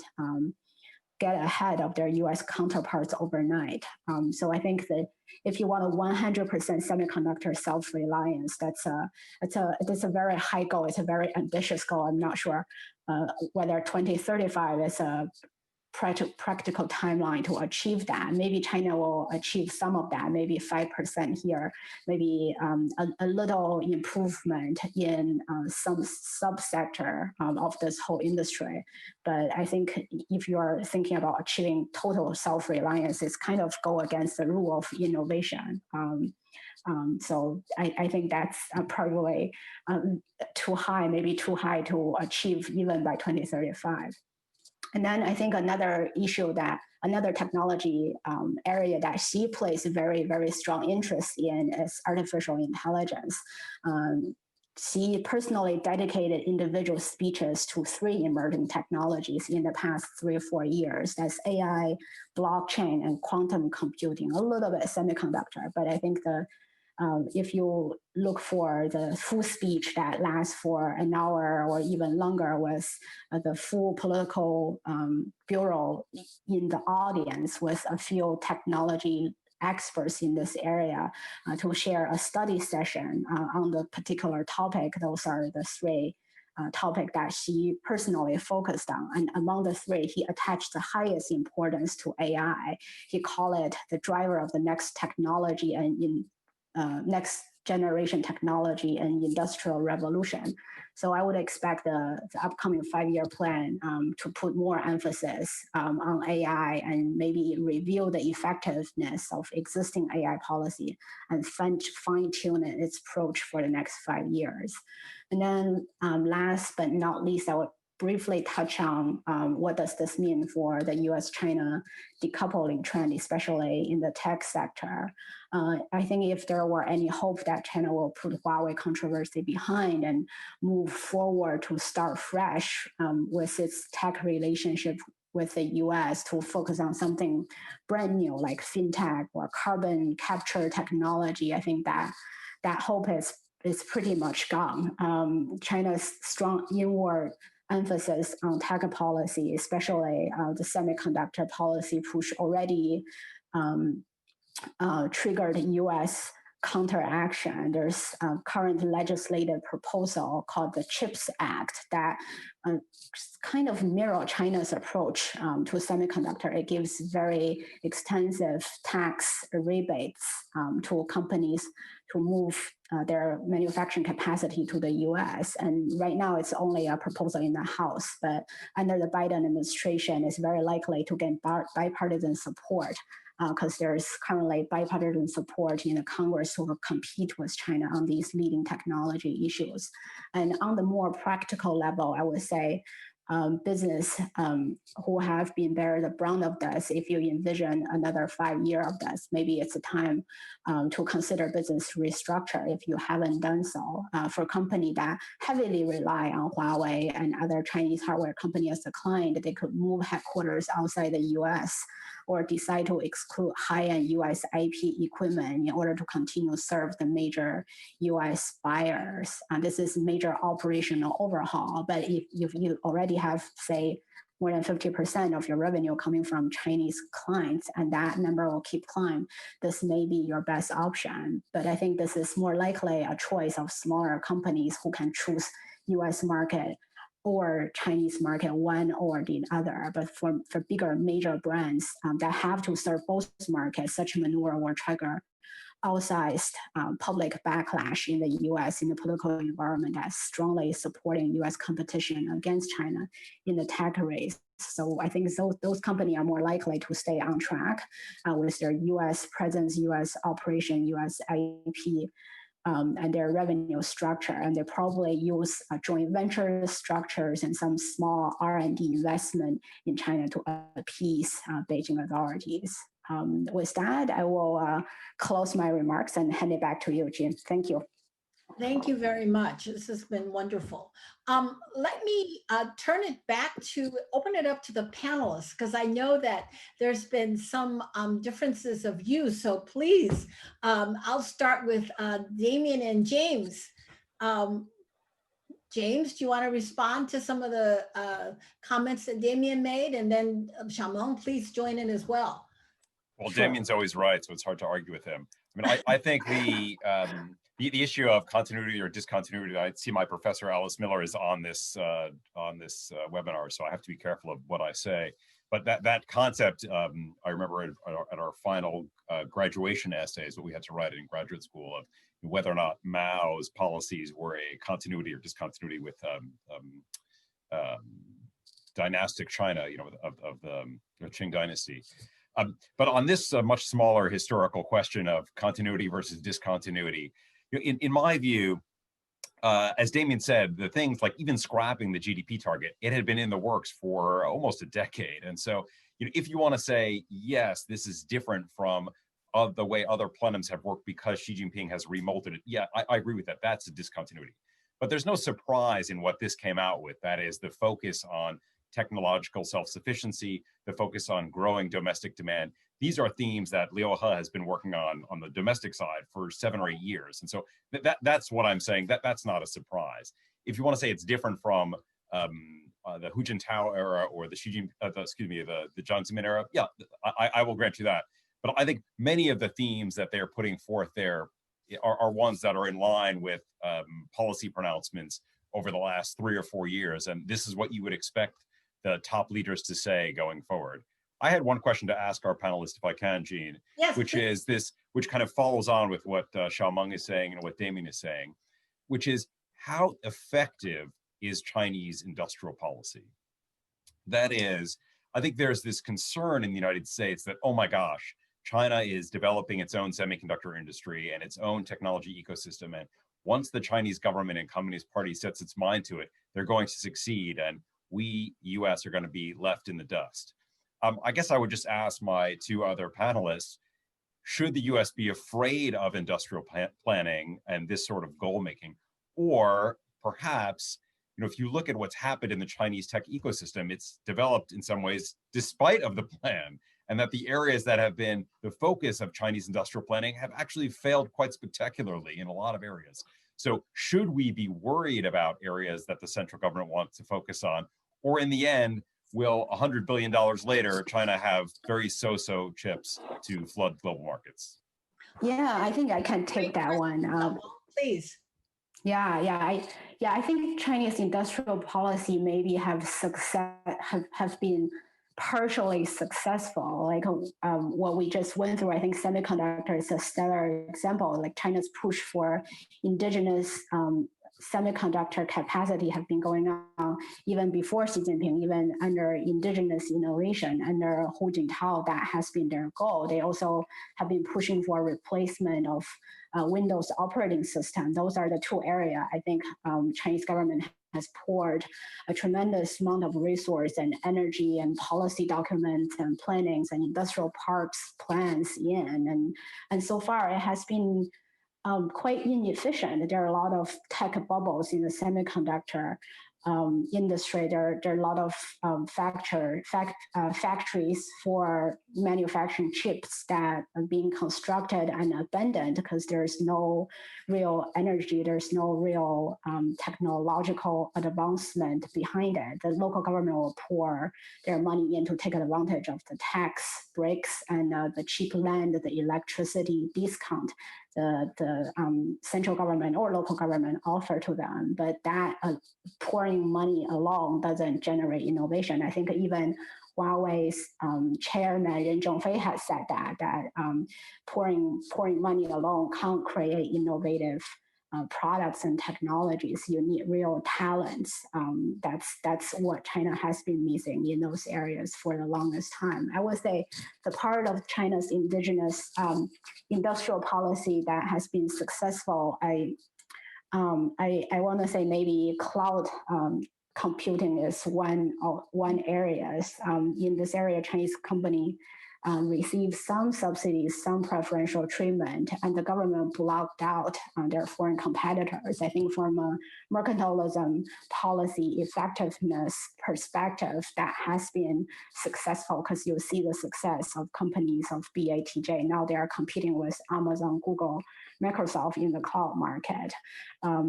get ahead of their U.S. counterparts overnight. So I think that if you want a 100% semiconductor self-reliance, it's a very high goal. It's a very ambitious goal. I'm not sure whether 2035 is a practical timeline to achieve that. Maybe China will achieve some of that, maybe 5% here, maybe a little improvement in some subsector of this whole industry. But I think if you are thinking about achieving total self-reliance, it's kind of go against the rule of innovation. So I think that's probably too high, maybe too high to achieve even by 2035. And then I think another technology area that Xi plays very, very strong interest in is artificial intelligence. Xi personally dedicated individual speeches to 3 emerging technologies in the past 3 or 4 years. That's AI, blockchain, and quantum computing, a little bit semiconductor. But I think if you look for the full speech that lasts for an hour or even longer with the full political bureau in the audience with a few technology experts in this area to share a study session on the particular topic, those are the 3 topic that she personally focused on. And among the 3, he attached the highest importance to AI. He called it the driver of the next technology and next generation technology and industrial revolution. So I would expect the upcoming 5-year plan to put more emphasis on AI and maybe review the effectiveness of existing AI policy and fine-tune its approach for the next 5 years. And then last but not least, I would briefly touch on what does this mean for the U.S. China decoupling trend, especially in the tech sector. I think if there were any hope that China will put Huawei controversy behind and move forward to start fresh with its tech relationship with the US to focus on something brand new like fintech or carbon capture technology, I think that hope is pretty much gone. China's strong inward emphasis on tech policy, especially the semiconductor policy push, already triggered US counteraction. There's a current legislative proposal called the CHIPS Act that kind of mirror China's approach to semiconductor. It gives very extensive tax rebates to companies to move their manufacturing capacity to the US. And right now it's only a proposal in the House, but under the Biden administration, it's very likely to get bipartisan support because there's currently bipartisan support in the Congress to compete with China on these leading technology issues. And on the more practical level, I would say business who have been bearing the brunt of this, if you envision another 5 years of this, maybe it's a time to consider business restructure if you haven't done so. For a company that heavily rely on Huawei and other Chinese hardware companies as a client, they could move headquarters outside the US or decide to exclude high-end US IP equipment in order to continue to serve the major US buyers. This is major operational overhaul, but if you already have, say, more than 50% of your revenue coming from Chinese clients, and that number will keep climbing, this may be your best option. But I think this is more likely a choice of smaller companies who can choose US market or Chinese market, one or the other. But for bigger major brands that have to serve both markets, such maneuver will trigger outsized public backlash in the US in the political environment that's strongly supporting US competition against China in the tech race. So I think those companies are more likely to stay on track with their US presence, US operation, US IP, and their revenue structure, and they probably use joint venture structures and some small R&D investment in China to appease Beijing authorities. With that, I will close my remarks and hand it back to you, Jean. Thank you. Thank you very much. This has been wonderful. Let me open it up to the panelists, because I know that there's been some differences of view. So please, I'll start with Damien and James. James, do you want to respond to some of the comments that Damien made? And then Xiaomeng, please join in as well. Well, sure. Damien's always right, so it's hard to argue with him. I mean, I think the issue of continuity or discontinuity, I see my professor Alice Miller is on this webinar, so I have to be careful of what I say. But that concept, I remember at our final graduation essays, what we had to write in graduate school, of whether or not Mao's policies were a continuity or discontinuity with dynastic China, of the Qing dynasty. But on this much smaller historical question of continuity versus discontinuity, in my view, as Damien said, the things like even scrapping the GDP target, it had been in the works for almost a decade. And so, if you want to say, yes, this is different from the way other plenums have worked because Xi Jinping has remolded it, yeah, I agree with that. That's a discontinuity. But there's no surprise in what this came out with. That is the focus on technological self-sufficiency, the focus on growing domestic demand. These are themes that Liu He has been working on the domestic side for 7 or 8 years. And so that's what I'm saying, that's not a surprise. If you want to say it's different from the Hu Jintao era or the the Jiang Zemin era, yeah, I will grant you that. But I think many of the themes that they're putting forth there are ones that are in line with policy pronouncements over the last 3 or 4 years. And this is what you would expect the top leaders to say going forward. I had one question to ask our panelists, if I can, Jean, yes, which is this, which kind of follows on with what Xiaomeng is saying and what Damien is saying, which is how effective is Chinese industrial policy? That is, I think there's this concern in the United States that, oh my gosh, China is developing its own semiconductor industry and its own technology ecosystem. And once the Chinese government and Communist Party sets its mind to it, they're going to succeed. And we, US, are going to be left in the dust. I guess I would just ask my 2 other panelists, should the US be afraid of industrial planning and this sort of goal making? Or perhaps, if you look at what's happened in the Chinese tech ecosystem, it's developed in some ways despite of the plan, and that the areas that have been the focus of Chinese industrial planning have actually failed quite spectacularly in a lot of areas. So should we be worried about areas that the central government wants to focus on? Or in the end, will $100 billion later, China have very so-so chips to flood global markets? Yeah, I think I can take that one. Please. I think Chinese industrial policy maybe have been partially successful. Like what we just went through, I think semiconductor is a stellar example. Like China's push for indigenous semiconductor capacity have been going on even before Xi Jinping, even under indigenous innovation, under Hu Jintao, that has been their goal. They also have been pushing for replacement of Windows operating system. Those are the two areas I think Chinese government has poured a tremendous amount of resource and energy and policy documents and plannings and industrial parks plans in. And so far it has been quite inefficient. There are a lot of tech bubbles in the semiconductor industry. There are a lot of factories for manufacturing chips that are being constructed and abandoned because there's no real energy, there's no real technological advancement behind it. The local government will pour their money in to take advantage of the tax breaks and the cheap land, the electricity discount the central government or local government offer to them. But that pouring money alone doesn't generate innovation. I think even Huawei's chairman Ren Zhongfei has said that pouring money alone can't create innovative products and technologies. You need real talents. That's what China has been missing in those areas for the longest time. I would say the part of China's indigenous industrial policy that has been successful, I want to say maybe cloud computing is one area. In this area, Chinese company received some subsidies, some preferential treatment, and the government blocked out their foreign competitors. I think from a mercantilism policy effectiveness perspective, that has been successful because you see the success of companies of BATJ. Now they are competing with Amazon, Google, Microsoft in the cloud market.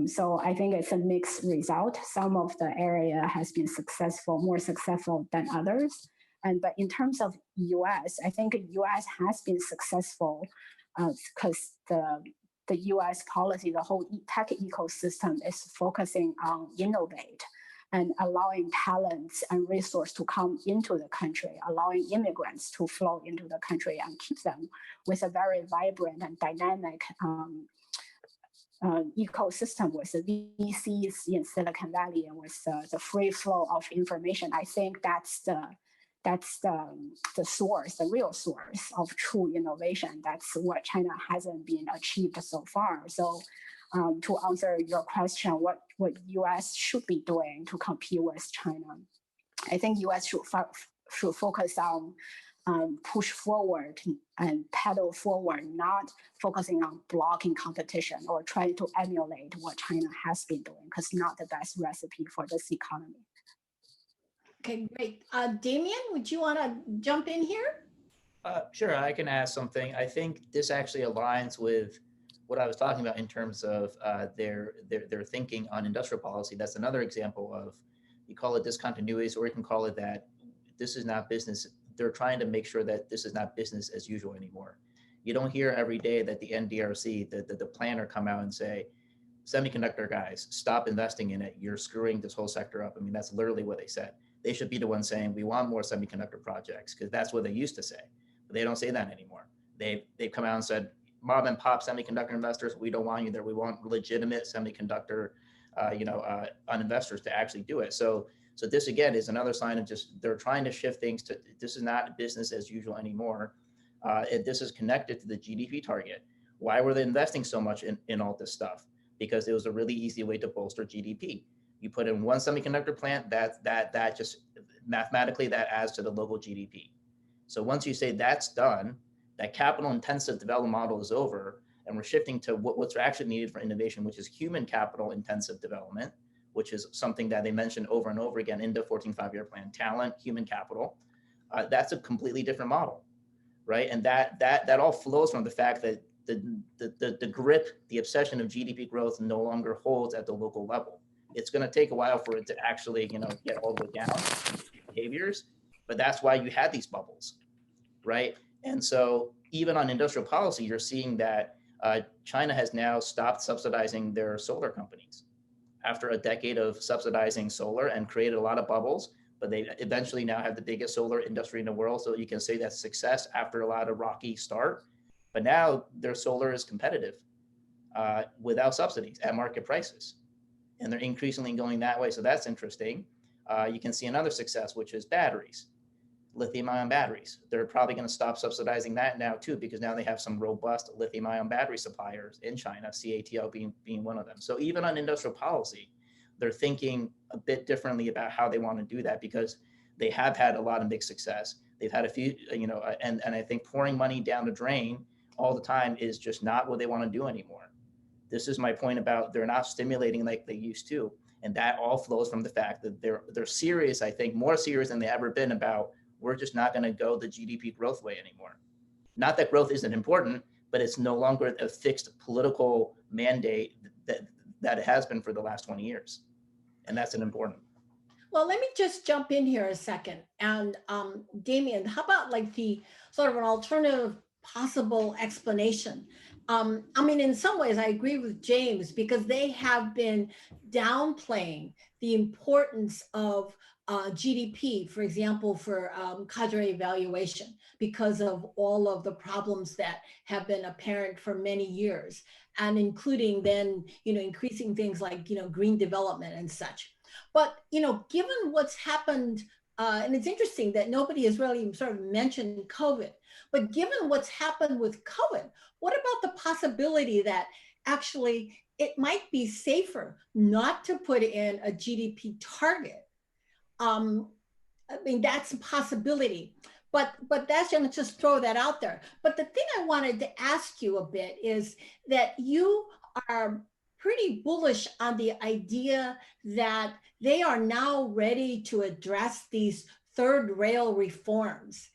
So I think it's a mixed result. Some of the area has been successful, more successful than others. But in terms of U.S., I think U.S. has been successful because the U.S. policy, the whole tech ecosystem is focusing on innovate and allowing talents and resources to come into the country, allowing immigrants to flow into the country and keep them with a very vibrant and dynamic ecosystem with the VCs in Silicon Valley and with the free flow of information. I think that's the source, the real source of true innovation. That's what China hasn't been achieved so far. So to answer your question, what U.S. should be doing to compete with China, I think U.S. should focus on push forward and pedal forward, not focusing on blocking competition or trying to emulate what China has been doing, because not the best recipe for this economy. Okay, great. Damien, would you want to jump in here? Sure, I can add something. I think this actually aligns with what I was talking about in terms of their thinking on industrial policy. That's another example of, you call it discontinuities, or you can call it that this is not business. They're trying to make sure that this is not business as usual anymore. You don't hear every day that the NDRC, the planner, come out and say, semiconductor guys, stop investing in it. You're screwing this whole sector up. I mean, that's literally what they said. They should be the ones saying, we want more semiconductor projects, because that's what they used to say. But they don't say that anymore. They've come out and said, mom and pop semiconductor investors, we don't want you there. We want legitimate semiconductor investors to actually do it. So this, again, is another sign of just, they're trying to shift things to, this is not business as usual anymore. This is connected to the GDP target. Why were they investing so much in all this stuff? Because it was a really easy way to bolster GDP. You put in one semiconductor plant, that just mathematically that adds to the local GDP. So once you say that's done, that capital intensive development model is over, and we're shifting to what's actually needed for innovation, which is human capital intensive development, which is something that they mentioned over and over again in the 14th five-year plan, talent, human capital. That's a completely different model, right? And that all flows from the fact that the grip, the obsession of GDP growth no longer holds at the local level. It's going to take a while for it to actually, get all the way down behaviors, but that's why you had these bubbles, right? And so even on industrial policy, you're seeing that China has now stopped subsidizing their solar companies after a decade of subsidizing solar and created a lot of bubbles, but they eventually now have the biggest solar industry in the world. So you can say that's success after a lot of rocky start, but now their solar is competitive without subsidies at market prices. And they're increasingly going that way. So that's interesting. You can see another success, which is batteries, lithium ion batteries. They're probably going to stop subsidizing that now too, because now they have some robust lithium ion battery suppliers in China, CATL being one of them. So even on industrial policy, they're thinking a bit differently about how they want to do that, because they have had a lot of big success. They've had a few, and I think pouring money down the drain all the time is just not what they want to do anymore. This is my point about they're not stimulating like they used to. And that all flows from the fact that they're serious, I think, more serious than they've ever been about, we're just not going to go the GDP growth way anymore. Not that growth isn't important, but it's no longer a fixed political mandate that it has been for the last 20 years. And that's an important. Well, let me just jump in here a second. And Damien, how about like the sort of an alternative possible explanation? I mean, in some ways, I agree with James, because they have been downplaying the importance of GDP, for example, for cadre evaluation, because of all of the problems that have been apparent for many years, and including then, increasing things like, green development and such. But, given what's happened, and it's interesting that nobody has really sort of mentioned COVID, but given what's happened with COVID, what about the possibility that actually it might be safer not to put in a GDP target? I mean, that's a possibility, but that's going to just throw that out there. But the thing I wanted to ask you a bit is that you are pretty bullish on the idea that they are now ready to address these third rail reforms.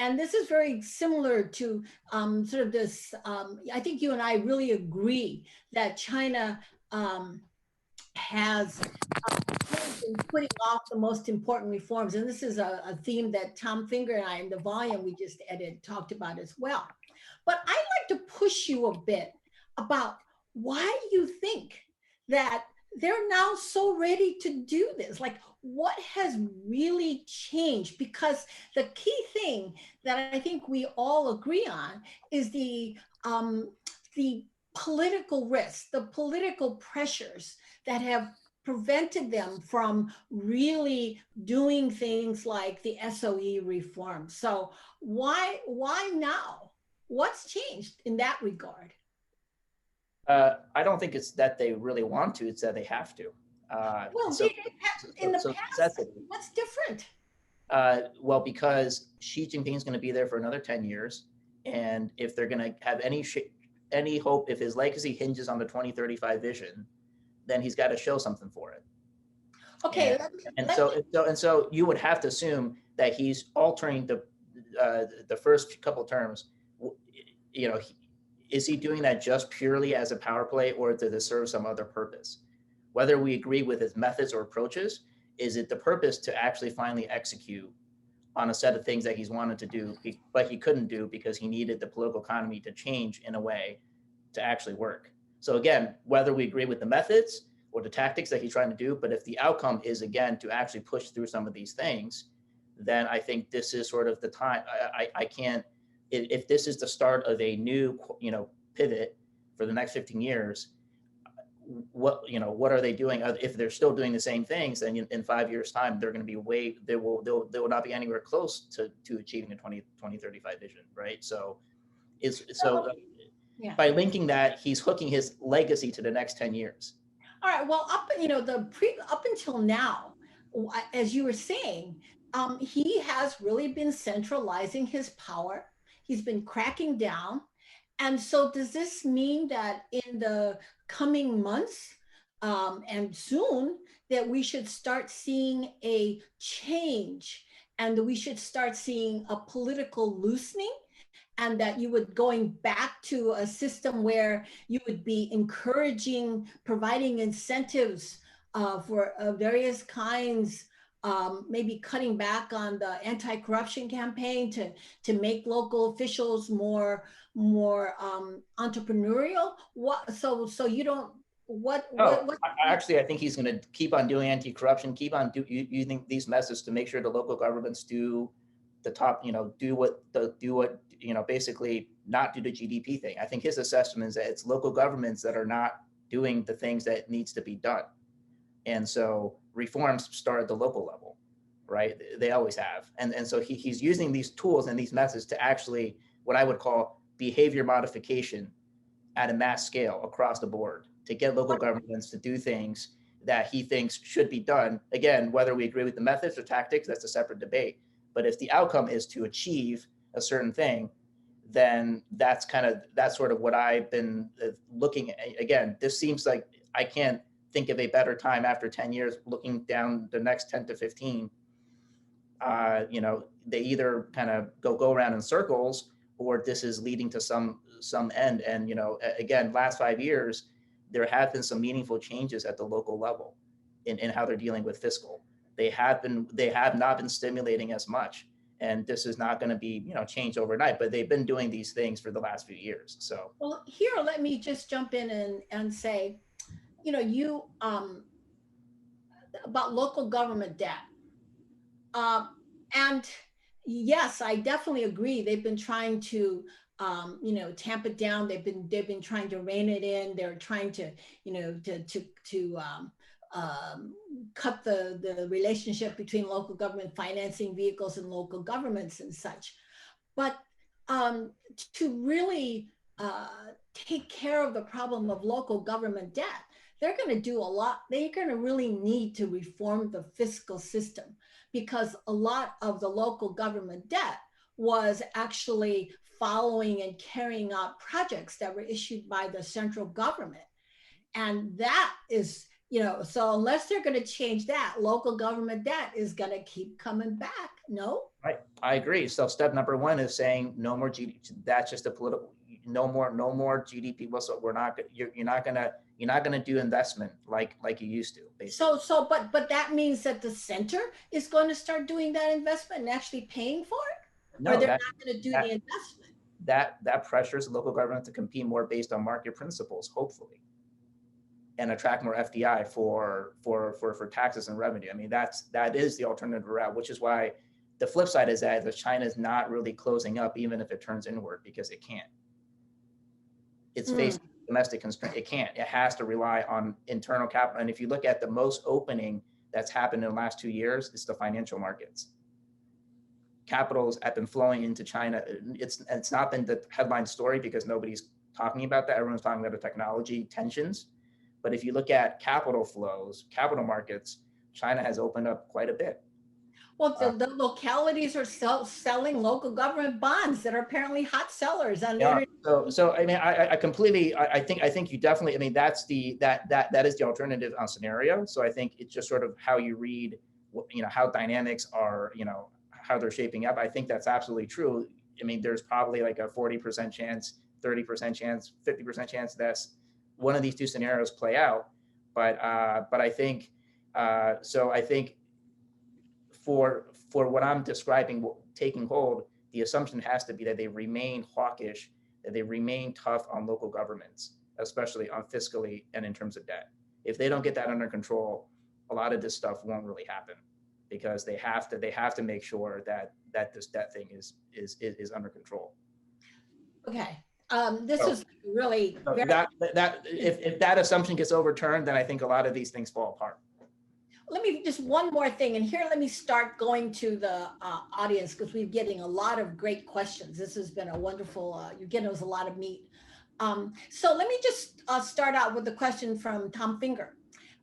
And this is very similar to sort of this, I think you and I really agree that China has been putting off the most important reforms. And this is a theme that Tom Finger and I in the volume we just edited talked about as well. But I'd like to push you a bit about why you think that they're now so ready to do this. Like, what has really changed? Because the key thing that I think we all agree on is the political risks, the political pressures that have prevented them from really doing things like the SOE reform. So why now? What's changed in that regard? I don't think it's that they really want to, it's that they have to. Well, in the past, what's different? Well, because Xi Jinping is going to be there for another 10 years. And if they're going to have any hope, if his legacy hinges on the 2035 vision, then he's got to show something for it. Okay. So you would have to assume that he's altering the first couple terms. Is he doing that just purely as a power play, or does it serve some other purpose? Whether we agree with his methods or approaches, is it the purpose to actually finally execute on a set of things that he's wanted to do, but he couldn't do because he needed the political economy to change in a way to actually work? So again, whether we agree with the methods or the tactics that he's trying to do, but if the outcome is, again, to actually push through some of these things, then I think this is sort of the time. I can't, if this is the start of a new, pivot for the next 15 years, what are they doing? If they're still doing the same things, then in 5 years' time, they're going to be they will not be anywhere close to achieving the 2035 vision, right? So by linking that, he's hooking his legacy to the next 10 years. All right. Well, up until now, as you were saying, he has really been centralizing his power. He's been cracking down. And so does this mean that in the coming months, and soon, that we should start seeing a change, and that we should start seeing a political loosening, and that you would going back to a system where you would be encouraging, providing incentives for various kinds, maybe cutting back on the anti-corruption campaign to make local officials more entrepreneurial. So you don't, actually, I think he's going to keep on doing anti-corruption, keep on using these methods to make sure the local governments do the top, do what, basically not do the GDP thing. I think his assessment is that it's local governments that are not doing the things that needs to be done. And so reforms start at the local level, right? They always have. And so he's using these tools and these methods to actually, what I would call behavior modification at a mass scale across the board, to get local governments to do things that he thinks should be done. Again, whether we agree with the methods or tactics, that's a separate debate. But if the outcome is to achieve a certain thing, then that's sort of what I've been looking at. Again, this seems like I can't think of a better time after 10 years looking down the next 10 to 15. They either kind of go around in circles, or this is leading to some end. And, again, last 5 years, there have been some meaningful changes at the local level in how they're dealing with fiscal. They have not been stimulating as much. And this is not going to be, changed overnight, but they've been doing these things for the last few years. So, well, here, let me just jump in and say, about local government debt. And yes, I definitely agree. They've been trying to, tamp it down. They've been trying to rein it in. They're trying to, cut the relationship between local government financing vehicles and local governments and such. But to really take care of the problem of local government debt, they're going to do a lot. They're going to really need to reform the fiscal system, because a lot of the local government debt was actually following and carrying out projects that were issued by the central government. And that is, so unless they're going to change that, local government debt is going to keep coming back. No? Right. I agree. So step number one is saying no more GDP. That's just a political, no more GDP. Well, so you're not going to do investment like you used to, basically. But that means that the center is going to start doing that investment and actually paying for it? No, or they're not going to do the investment? That pressures the local government to compete more based on market principles, hopefully, and attract more FDI for taxes and revenue. I mean, that is the alternative route, which is why the flip side is that China is not really closing up, even if it turns inward, because it can't. It's facing domestic constraint. It can't. It has to rely on internal capital. And if you look at the most opening that's happened in the last 2 years, it's the financial markets. Capitals have been flowing into China. It's not been the headline story because nobody's talking about that. Everyone's talking about the technology tensions. But if you look at capital flows, capital markets, China has opened up quite a bit. Well, the localities are selling local government bonds that are apparently hot sellers. Yeah. So I mean, I completely, I think you definitely, I mean, that is the alternative scenario. So I think it's just sort of how you read, how dynamics are, how they're shaping up. I think that's absolutely true. I mean, there's probably like a 40% chance, 30% chance, 50% chance that one of these two scenarios play out. But I think, so I think for what I'm describing taking hold, the assumption has to be that they remain hawkish, that they remain tough on local governments, especially on fiscally and in terms of debt. If they don't get that under control, a lot of this stuff won't really happen, because they have to make sure that this debt thing is under control. Okay. This is really if that assumption gets overturned, then I think a lot of these things fall apart. Let me just one more thing, and here let me start going to the audience, because we're getting a lot of great questions. This has been a wonderful, you're getting us a lot of meat. So let me just start out with a question from Tom Finger.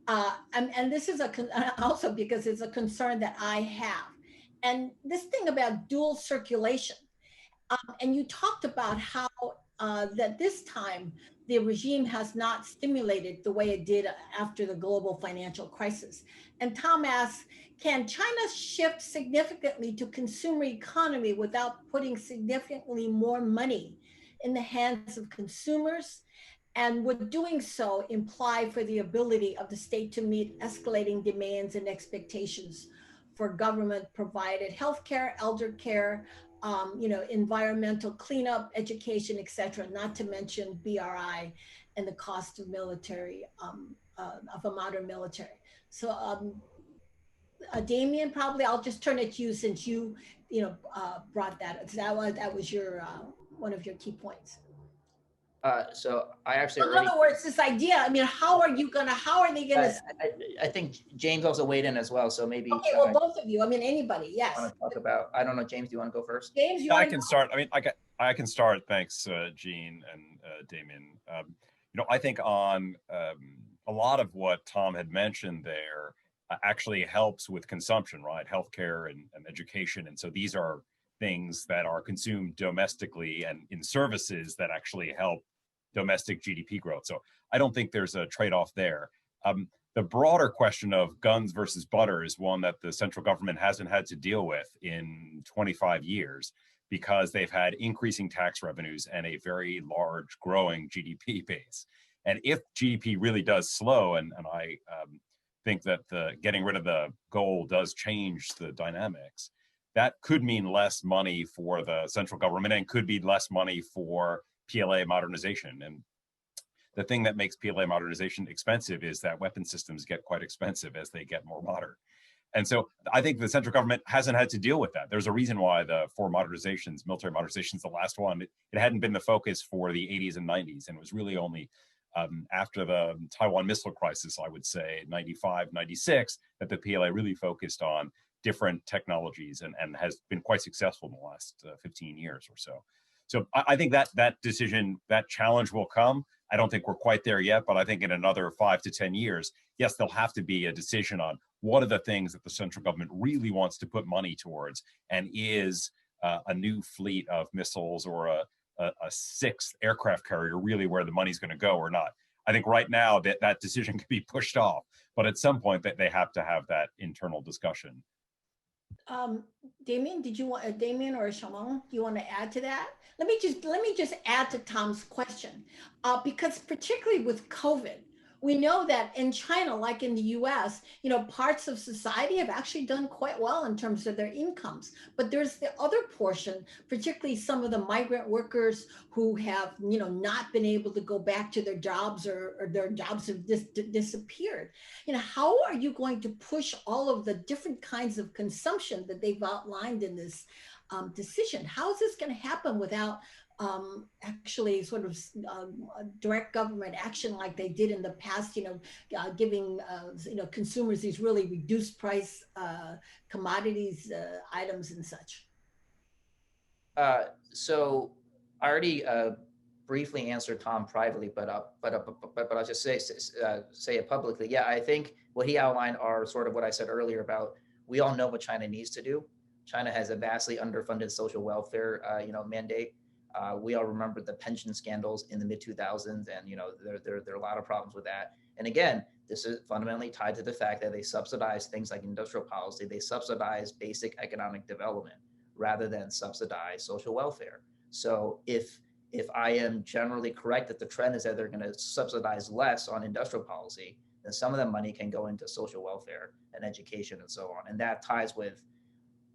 And this is also because it's a concern that I have. And this thing about dual circulation. And you talked about how that this time the regime has not stimulated the way it did after the global financial crisis. And Tom asks, can China shift significantly to consumer economy without putting significantly more money in the hands of consumers? And would doing so imply for the ability of the state to meet escalating demands and expectations for government provided healthcare, elder care, environmental cleanup, education, et cetera, not to mention BRI and the cost of military, of a modern military. So Damien, probably I'll just turn it to you since you, brought that. That was your, one of your key points. So I actually in other words, this idea, I mean, how are they gonna? I think James also weighed in as well, so maybe. Okay, well, both of you, I mean, anybody, yes. Want to talk about, I don't know, James, do you want to go first? James, you I want can to start. I mean, I can start. Thanks, Jean and Damien. I think on a lot of what Tom had mentioned there actually helps with consumption, right? Healthcare and education. And so these are things that are consumed domestically and in services that actually help domestic GDP growth. So I don't think there's a trade-off there. The broader question of guns versus butter is one that the central government hasn't had to deal with in 25 years because they've had increasing tax revenues and a very large growing GDP base. And if GDP really does slow, and I think that the getting rid of the goal does change the dynamics, that could mean less money for the central government and could be less money for PLA modernization. And the thing that makes PLA modernization expensive is that weapon systems get quite expensive as they get more modern. And so I think the central government hasn't had to deal with that. There's a reason why the four modernizations, military modernizations, the last one, it hadn't been the focus for the 80s and 90s. And it was really only after the Taiwan missile crisis, I would say 95, 96, that the PLA really focused on different technologies and has been quite successful in the last 15 years or so. So I think that decision, that challenge will come. I don't think we're quite there yet, but I think in another 5 to 10 years, yes, there'll have to be a decision on what are the things that the central government really wants to put money towards, and is a new fleet of missiles or a sixth aircraft carrier really where the money's going to go or not. I think right now that decision could be pushed off, but at some point that they have to have that internal discussion. Damien, did you want Damien or Xiaomeng? Do you want to add to that? Let me just add to Tom's question, because particularly with COVID, we know that in China, like in the U.S., parts of society have actually done quite well in terms of their incomes. But there's the other portion, particularly some of the migrant workers who have, not been able to go back to their jobs or their jobs have disappeared. How are you going to push all of the different kinds of consumption that they've outlined in this decision? How is this going to happen without actually sort of direct government action like they did in the past, giving consumers these really reduced price commodities, items and such? So I already briefly answered Tom privately, but I'll just say it publicly. Yeah, I think what he outlined are sort of what I said earlier about, we all know what China needs to do. China has a vastly underfunded social welfare, mandate. We all remember the pension scandals in the mid-2000s, and there are a lot of problems with that. And again, this is fundamentally tied to the fact that they subsidize things like industrial policy. They subsidize basic economic development rather than subsidize social welfare. So if I am generally correct that the trend is that they're going to subsidize less on industrial policy, then some of the money can go into social welfare and education and so on. And that ties with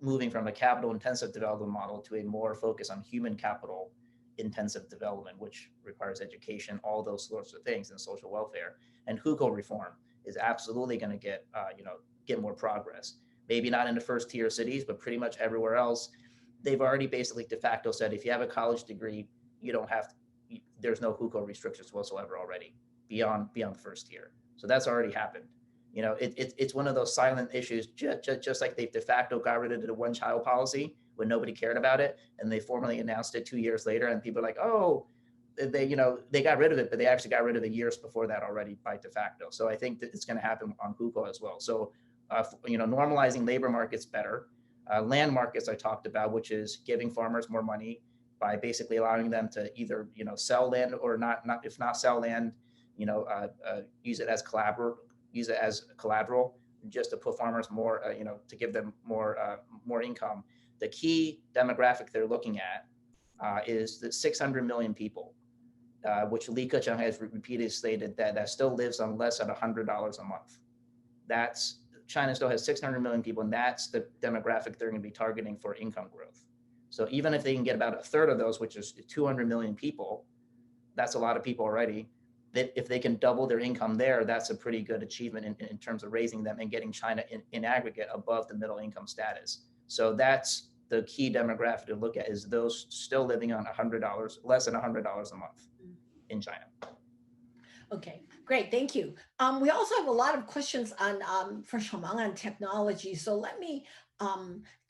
moving from a capital intensive development model to a more focus on human capital intensive development, which requires education, all those sorts of things, and social welfare. And hukou reform is absolutely going to get more progress. Maybe not in the first tier cities, but pretty much everywhere else. They've already basically de facto said, if you have a college degree, you don't have to, there's no hukou restrictions whatsoever already beyond the first tier. So that's already happened. It's one of those silent issues, just like they de facto got rid of the one-child policy when nobody cared about it, and they formally announced it 2 years later, and people are like, oh, they got rid of it, but they actually got rid of it years before that already by de facto. So I think that it's going to happen on hukou as well. So, normalizing labor markets better, land markets I talked about, which is giving farmers more money, by basically allowing them to either sell land or not if not sell land, use it as collateral, just to put farmers more, to give them more income. The key demographic they're looking at is the 600 million people, which Li Keqiang has repeatedly stated that still lives on less than $100 a month. China still has 600 million people, and that's the demographic they're going to be targeting for income growth. So even if they can get about a third of those, which is 200 million people, that's a lot of people already. That if they can double their income there, that's a pretty good achievement in terms of raising them and getting China in aggregate above the middle income status. So that's the key demographic to look at, is those still living on $100, less than $100 a month in China. Okay, great, thank you. We also have a lot of questions on for Xiaomeng on technology. So let me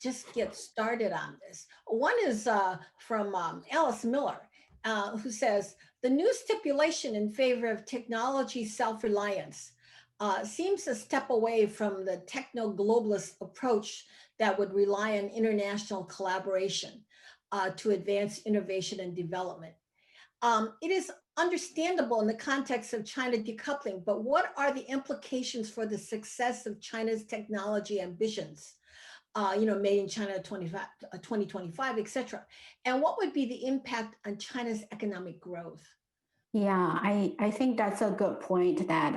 just get started on this. One is from Alice Miller, who says, the new stipulation in favor of technology self-reliance seems a step away from the techno-globalist approach that would rely on international collaboration to advance innovation and development. It is understandable in the context of China decoupling, but what are the implications for the success of China's technology ambitions? Made in China 2025, et cetera. And what would be the impact on China's economic growth? Yeah, I think that's a good point, that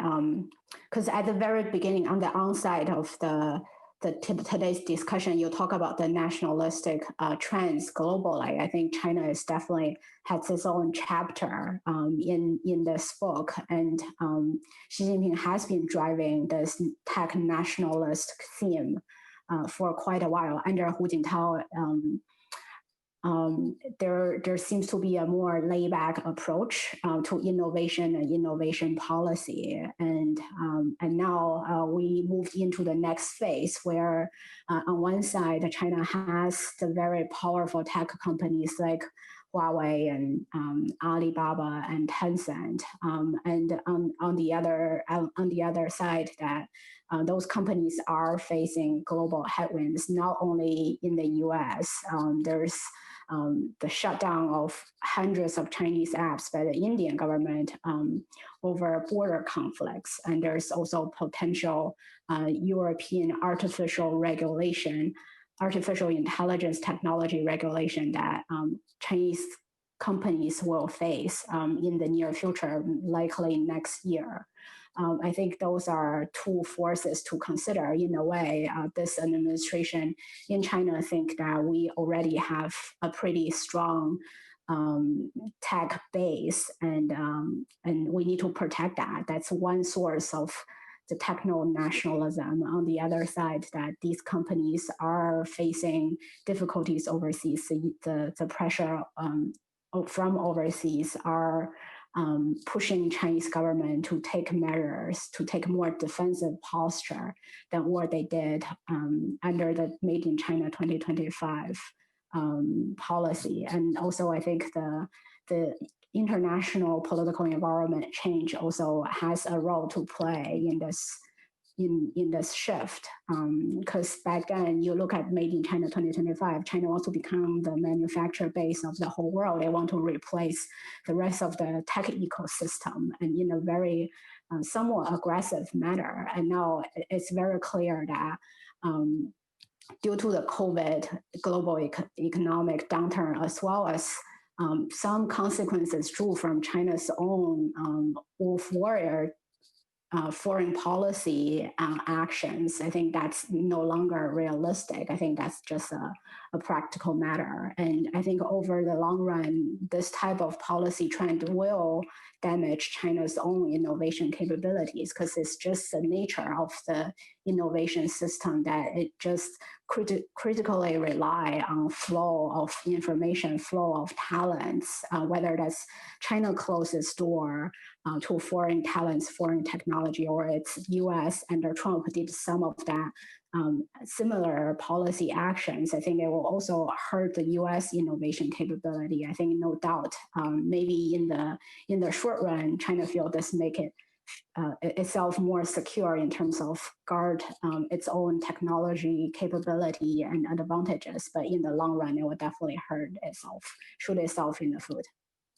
because at the very beginning, on the onside of today's discussion, you talk about the nationalistic trends globally. I think China is definitely has its own chapter in this book, and Xi Jinping has been driving this tech nationalist theme for quite a while. Under Hu Jintao, there seems to be a more laid-back approach to innovation and innovation policy, and now we moved into the next phase where, on one side, China has the very powerful tech companies like Huawei and Alibaba and Tencent, and on the other side, that those companies are facing global headwinds, not only in the U.S. There's the shutdown of hundreds of Chinese apps by the Indian government over border conflicts, and there's also potential European artificial intelligence technology regulation that Chinese companies will face in the near future, likely next year. I think those are two forces to consider. In a way, this administration in China think that we already have a pretty strong tech base, and we need to protect that. That's one source of the techno nationalism. On the other side, that these companies are facing difficulties overseas. The pressure from overseas are pushing Chinese government to take measures, to take more defensive posture than what they did under the Made in China 2025 policy. And also, I think the international political environment change also has a role to play in this shift, because back then you look at Made in China 2025, China wants to become the manufacturer base of the whole world. They want to replace the rest of the tech ecosystem, and in a very somewhat aggressive manner. And now it's very clear that due to the COVID global economic downturn, as well as some consequences drew from China's own wolf warrior foreign policy actions, I think that's no longer realistic. I think that's just a practical matter. And I think over the long run, this type of policy trend will damage China's own innovation capabilities, because it's just the nature of the innovation system that it just critically rely on flow of information, flow of talents, whether that's China closes door to foreign talents, foreign technology, or it's U.S. under Trump did some of that similar policy actions. I think it will also hurt the U.S. innovation capability. I think no doubt, maybe in the short run, China feels this make it itself more secure in terms of guard its own technology capability and advantages, but in the long run, it will definitely hurt itself, shoot itself in the foot.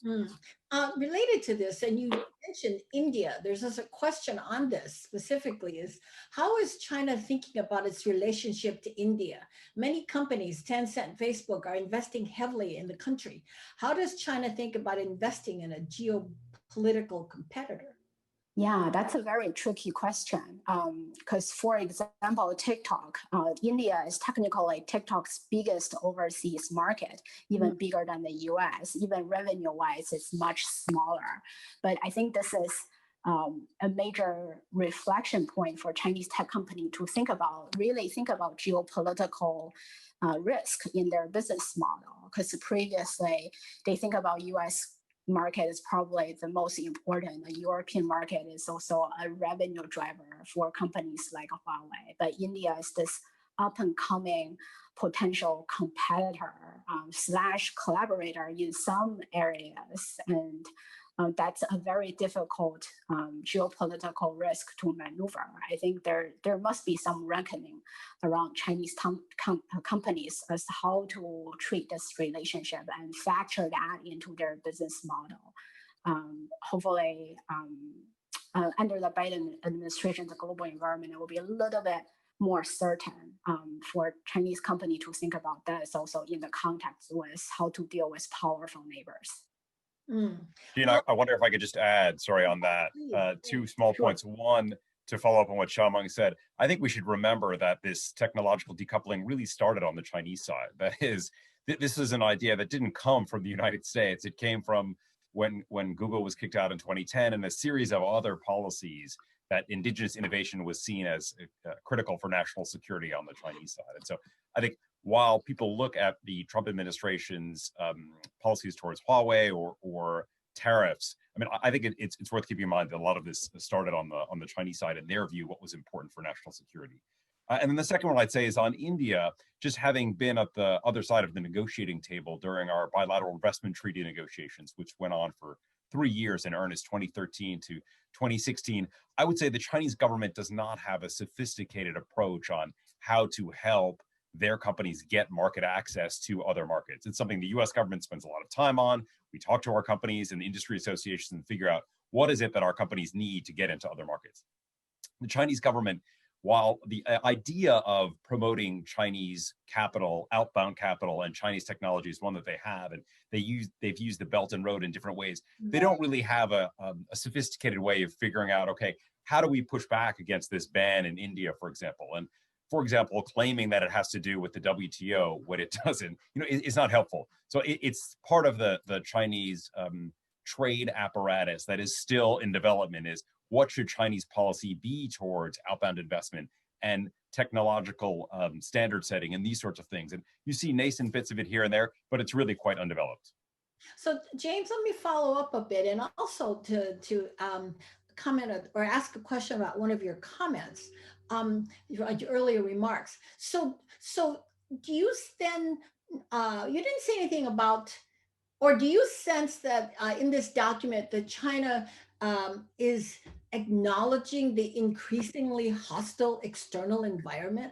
Related to this, and you mentioned India, there's also a question on this specifically is, how is China thinking about its relationship to India? Many companies, Tencent, Facebook, are investing heavily in the country. How does China think about investing in a geopolitical competitor? Yeah, that's a very tricky question. Because, for example, TikTok, India is technically TikTok's biggest overseas market, even bigger than the U.S. Even revenue-wise, it's much smaller. But I think this is a major reflection point for Chinese tech company to really think about geopolitical risk in their business model. Because previously, they think about U.S. market is probably the most important. The European market is also a revenue driver for companies like Huawei. But India is this up and coming potential competitor slash collaborator in some areas. And that's a very difficult geopolitical risk to maneuver. I think there must be some reckoning around Chinese companies as how to treat this relationship and factor that into their business model. Hopefully, under the Biden administration, the global environment will be a little bit more certain for Chinese company to think about this also in the context with how to deal with powerful neighbors. Gina, I wonder if I could just add, sorry, on that, two small points. One, to follow up on what Xiaomeng said, I think we should remember that this technological decoupling really started on the Chinese side. That is, this is an idea that didn't come from the United States. It came from when Google was kicked out in 2010 and a series of other policies that indigenous innovation was seen as critical for national security on the Chinese side. And so I think while people look at the Trump administration's policies towards Huawei or tariffs, I mean, I think it's worth keeping in mind that a lot of this started on the Chinese side, in their view, what was important for national security. And then the second one I'd say is on India, just having been at the other side of the negotiating table during our bilateral investment treaty negotiations, which went on for 3 years in earnest, 2013 to 2016, I would say the Chinese government does not have a sophisticated approach on how to help their companies get market access to other markets. It's something the U.S. government spends a lot of time on. We talk to our companies and the industry associations and figure out what is it that our companies need to get into other markets. The Chinese government, while the idea of promoting Chinese capital, outbound capital, and Chinese technology is one that they have, and they've used the Belt and Road in different ways, they don't really have a sophisticated way of figuring out, okay, how do we push back against this ban in India, for example? And for example, claiming that it has to do with the WTO when it doesn't, it's not helpful. So it's part of the Chinese trade apparatus that is still in development is what should Chinese policy be towards outbound investment and technological standard setting and these sorts of things. And you see nascent bits of it here and there, but it's really quite undeveloped. So James, let me follow up a bit and also to comment or ask a question about one of your comments, your earlier remarks. So do you then, you didn't say anything about, or do you sense that in this document that China is acknowledging the increasingly hostile external environment?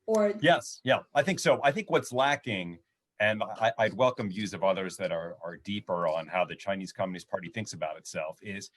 Or yes, yeah, I think so. I think what's lacking, and I'd welcome views of others that are deeper on how the Chinese Communist Party thinks about itself, is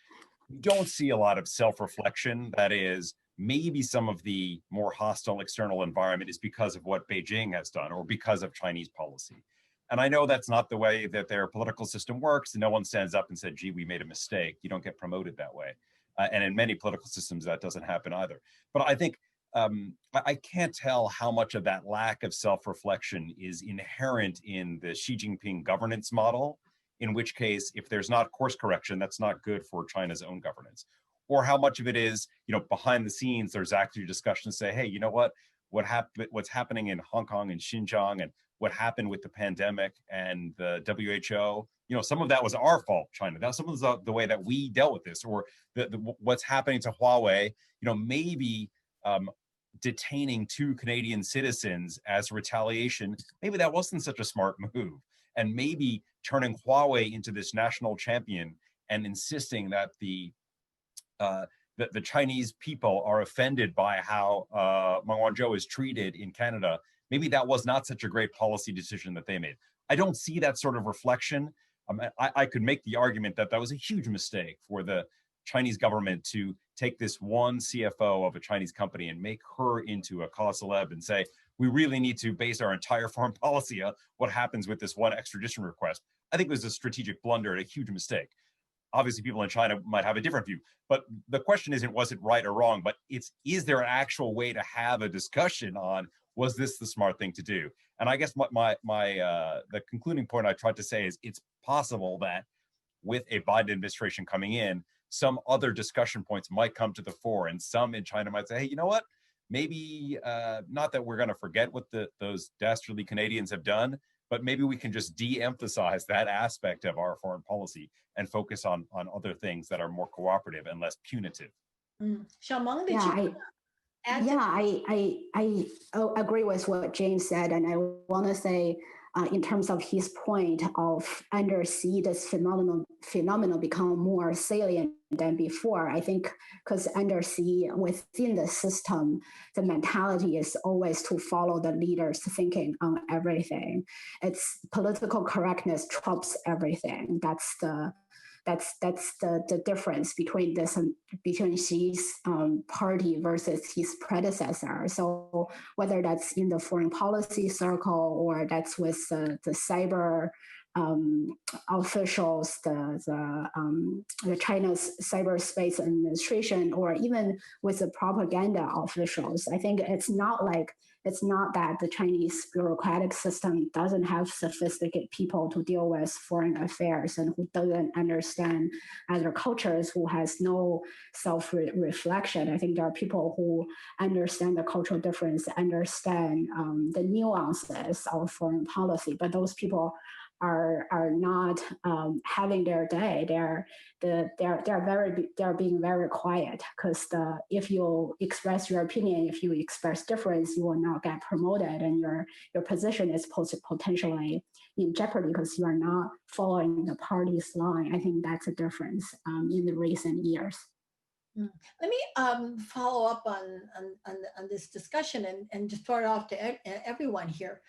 we don't see a lot of self-reflection. That is, maybe some of the more hostile external environment is because of what Beijing has done or because of Chinese policy. And I know that's not the way that their political system works. No one stands up and said, gee, we made a mistake. You don't get promoted that way. And in many political systems, that doesn't happen either. But I think I can't tell how much of that lack of self-reflection is inherent in the Xi Jinping governance model, in which case, if there's not course correction, that's not good for China's own governance. Or how much of it is, behind the scenes, there's actually discussion to say, hey, you know what? What's happening in Hong Kong and Xinjiang and what happened with the pandemic and the WHO, some of that was our fault, China. That's some of the way that we dealt with this, or what's happening to Huawei, maybe detaining 2 Canadian citizens as retaliation, maybe that wasn't such a smart move. And maybe turning Huawei into this national champion and insisting that the the Chinese people are offended by how Meng Wanzhou is treated in Canada, maybe that was not such a great policy decision that they made. I don't see that sort of reflection. I could make the argument that that was a huge mistake for the Chinese government to take this one CFO of a Chinese company and make her into a cause célèbre and say, we really need to base our entire foreign policy on what happens with this one extradition request. I think it was a strategic blunder and a huge mistake. Obviously, people in China might have a different view, but the question isn't, was it right or wrong, but is there an actual way to have a discussion on, was this the smart thing to do? And I guess the concluding point I tried to say is it's possible that with a Biden administration coming in, some other discussion points might come to the fore, and some in China might say, hey, you know what? Maybe not that we're going to forget what those dastardly Canadians have done, but maybe we can just de-emphasize that aspect of our foreign policy and focus on other things that are more cooperative and less punitive. Xiaomeng, did Yeah, you add to yeah, I agree with what James said, and I want to say, in terms of his point of undersea, this phenomenon become more salient than before. I think because undersea within the system, the mentality is always to follow the leader's thinking on everything. It's political correctness trumps everything. That's the difference between between Xi's party versus his predecessor. So whether that's in the foreign policy circle or that's with the cyber officials, the China's cyberspace administration, or even with the propaganda officials, I think it's not that the Chinese bureaucratic system doesn't have sophisticated people to deal with foreign affairs and who doesn't understand other cultures, who has no self-reflection. I think there are people who understand the cultural difference, understand the nuances of foreign policy, but those people are not having their day. They're being very quiet, because if you express your opinion, if you express difference, you will not get promoted, and your position is potentially in jeopardy because you are not following the party's line. I think that's a difference in the recent years. Let me follow up on this discussion and just throw it off to everyone here.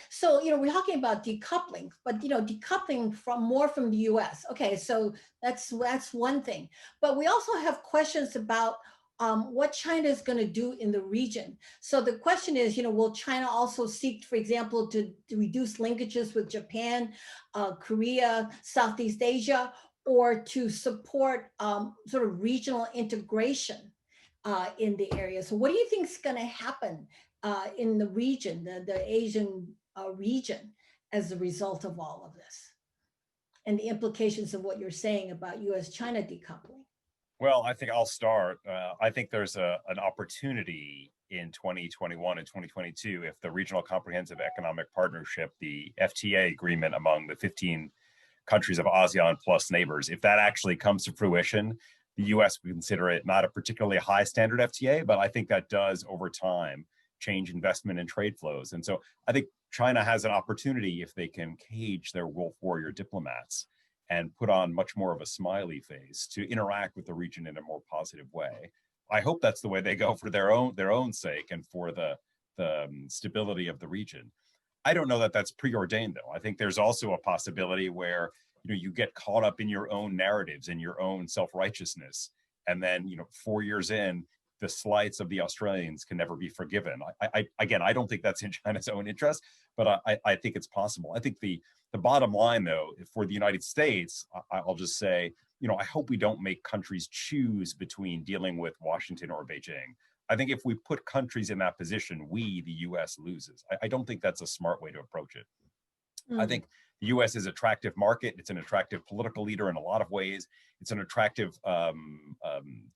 So, we're talking about decoupling, but, decoupling from the U.S. Okay, so that's one thing. But we also have questions about what China is going to do in the region. So the question is, will China also seek, for example, to reduce linkages with Japan, Korea, Southeast Asia, or to support sort of regional integration in the area? So what do you think is going to happen in the region, the Asian region, as a result of all of this? And the implications of what you're saying about U.S. China decoupling? Well, I think I'll start. I think there's an opportunity in 2021 and 2022 if the Regional Comprehensive Economic Partnership, the FTA agreement among the 15 countries of ASEAN plus neighbors, if that actually comes to fruition, the U.S. would consider it not a particularly high standard FTA, but I think that does over time change investment and trade flows. And so I think China has an opportunity, if they can cage their wolf warrior diplomats and put on much more of a smiley face, to interact with the region in a more positive way. I hope that's the way they go for their own sake and for the stability of the region. I don't know that that's preordained, though. I think there's also a possibility where you get caught up in your own narratives and your own self-righteousness, and then 4 years in, the slights of the Australians can never be forgiven. Again, I don't think that's in China's own interest, but I think it's possible. I think the bottom line, though, for the United States, I'll just say, I hope we don't make countries choose between dealing with Washington or Beijing. I think if we put countries in that position, we, the U.S., loses. I don't think that's a smart way to approach it. I think the U.S. is an attractive market. It's an attractive political leader in a lot of ways. It's an attractive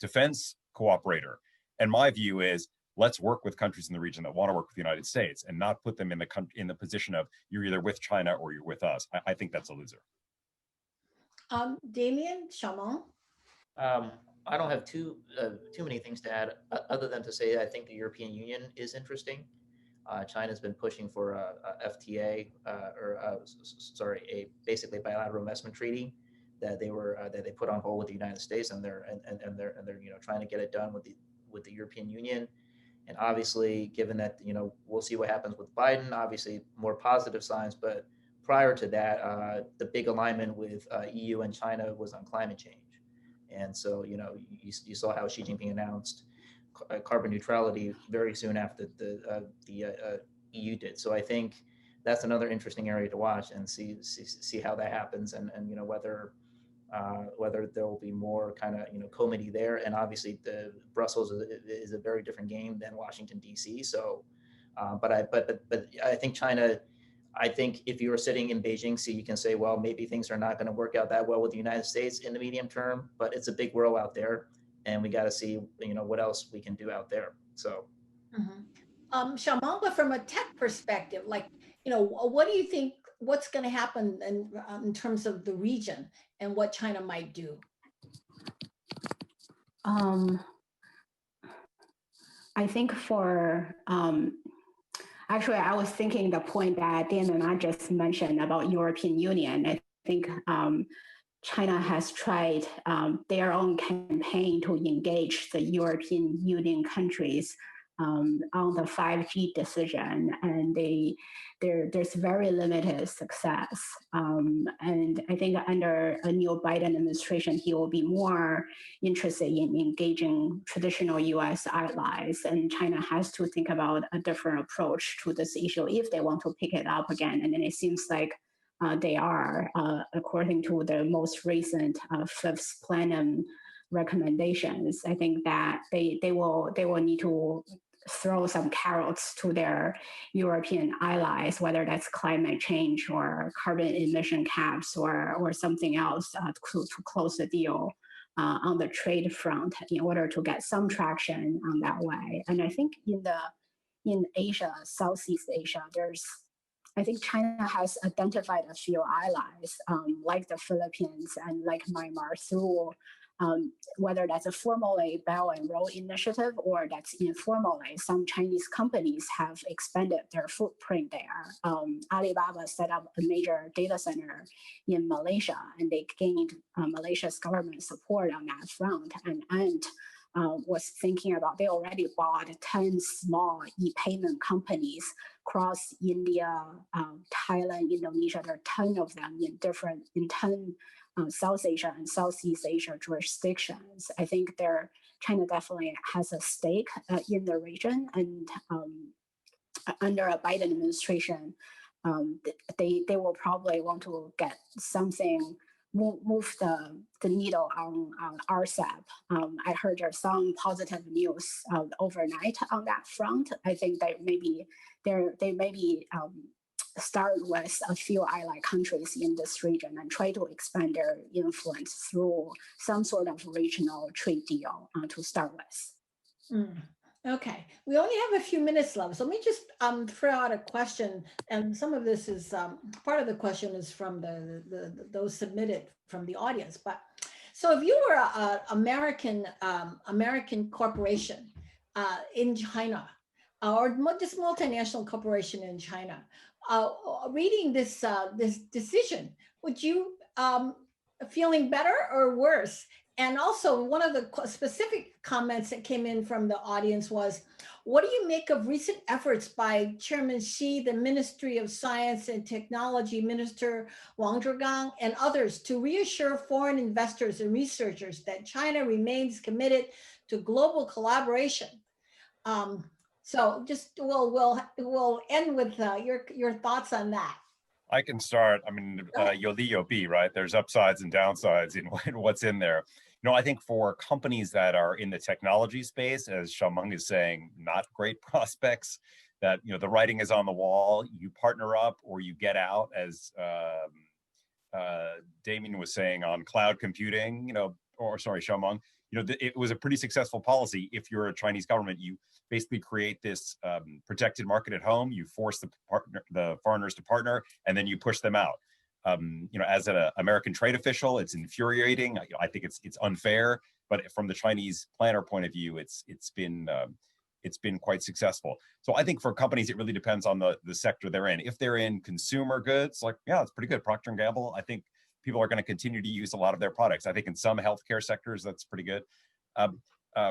defense cooperator. And my view is, let's work with countries in the region that want to work with the United States and not put them in the position of you're either with China or you're with us. I think that's a loser. Damien, Xiaomeng? I don't have too many things to add, other than to say I think the European Union is interesting. China's been pushing for a FTA, basically bilateral investment treaty that they put on hold with the United States, and they're trying to get it done with the European Union. And obviously, given that we'll see what happens with Biden, obviously more positive signs. But prior to that, the big alignment with EU and China was on climate change. And so you saw how Xi Jinping announced carbon neutrality very soon after the EU did. So I think that's another interesting area to watch and see how that happens, and whether there will be more kind of comity there. And obviously, the Brussels is a very different game than Washington D.C. So, but I think China. I think if you were sitting in Beijing, you can say, well, maybe things are not going to work out that well with the United States in the medium term, but it's a big world out there, and we got to see, what else we can do out there. So, Xiaomeng, but from a tech perspective, what do you think? What's going to happen in terms of the region and what China might do? I think actually, I was thinking the point that Damien Ma just mentioned about European Union. I think China has tried their own campaign to engage the European Union countries on the 5G decision, and there's very limited success. And I think under a new Biden administration, he will be more interested in engaging traditional U.S. allies, and China has to think about a different approach to this issue if they want to pick it up again. And then it seems like they are, according to the most recent Fifth Plenum recommendations. I think that they will need to throw some carrots to their European allies, whether that's climate change or carbon emission caps or something else to close the deal on the trade front in order to get some traction on that way. And I think in Asia, Southeast Asia, I think China has identified a few allies like the Philippines and like Myanmar through whether that's a formally Belt and Road initiative or that's informally. Some Chinese companies have expanded their footprint there. Alibaba set up a major data center in Malaysia, and they gained Malaysia's government support on that front. And was thinking about, they already bought 10 small e-payment companies across India, Thailand, Indonesia. There are 10 of them in 10 South Asia and Southeast Asia jurisdictions. I think China definitely has a stake in the region, and under a Biden administration, they will probably want to get something, move the needle on RCEP. I heard there's some positive news overnight on that front. I think that they maybe start with a few ally countries in this region and try to expand their influence through some sort of regional trade deal to start with. Okay, we only have a few minutes left, so let me just throw out a question, and some of this is part of the question is from those submitted from the audience. But so if you were an American corporation in China, or just multinational corporation in China, reading this decision, would you feeling better or worse? And also, one of the specific comments that came in from the audience was, what do you make of recent efforts by Chairman Xi, the Ministry of Science and Technology Minister Wang Zhigang, and others to reassure foreign investors and researchers that China remains committed to global collaboration? So just we'll end with your thoughts on that. I can start. I mean, you'll be right. There's upsides and downsides in what's in there. I think for companies that are in the technology space, as Xiaomeng is saying, not great prospects. That the writing is on the wall. You partner up or you get out, as Damien was saying on cloud computing. Xiaomeng. It was a pretty successful policy. If you're a Chinese government, you basically create this protected market at home. You force the foreigners to partner, and then you push them out. As an American trade official, it's infuriating. I think it's unfair. But from the Chinese planner point of view, it's been quite successful. So I think for companies, it really depends on the sector they're in. If they're in consumer goods, it's pretty good. Procter & Gamble, I think people are going to continue to use a lot of their products. I think in some healthcare sectors, that's pretty good.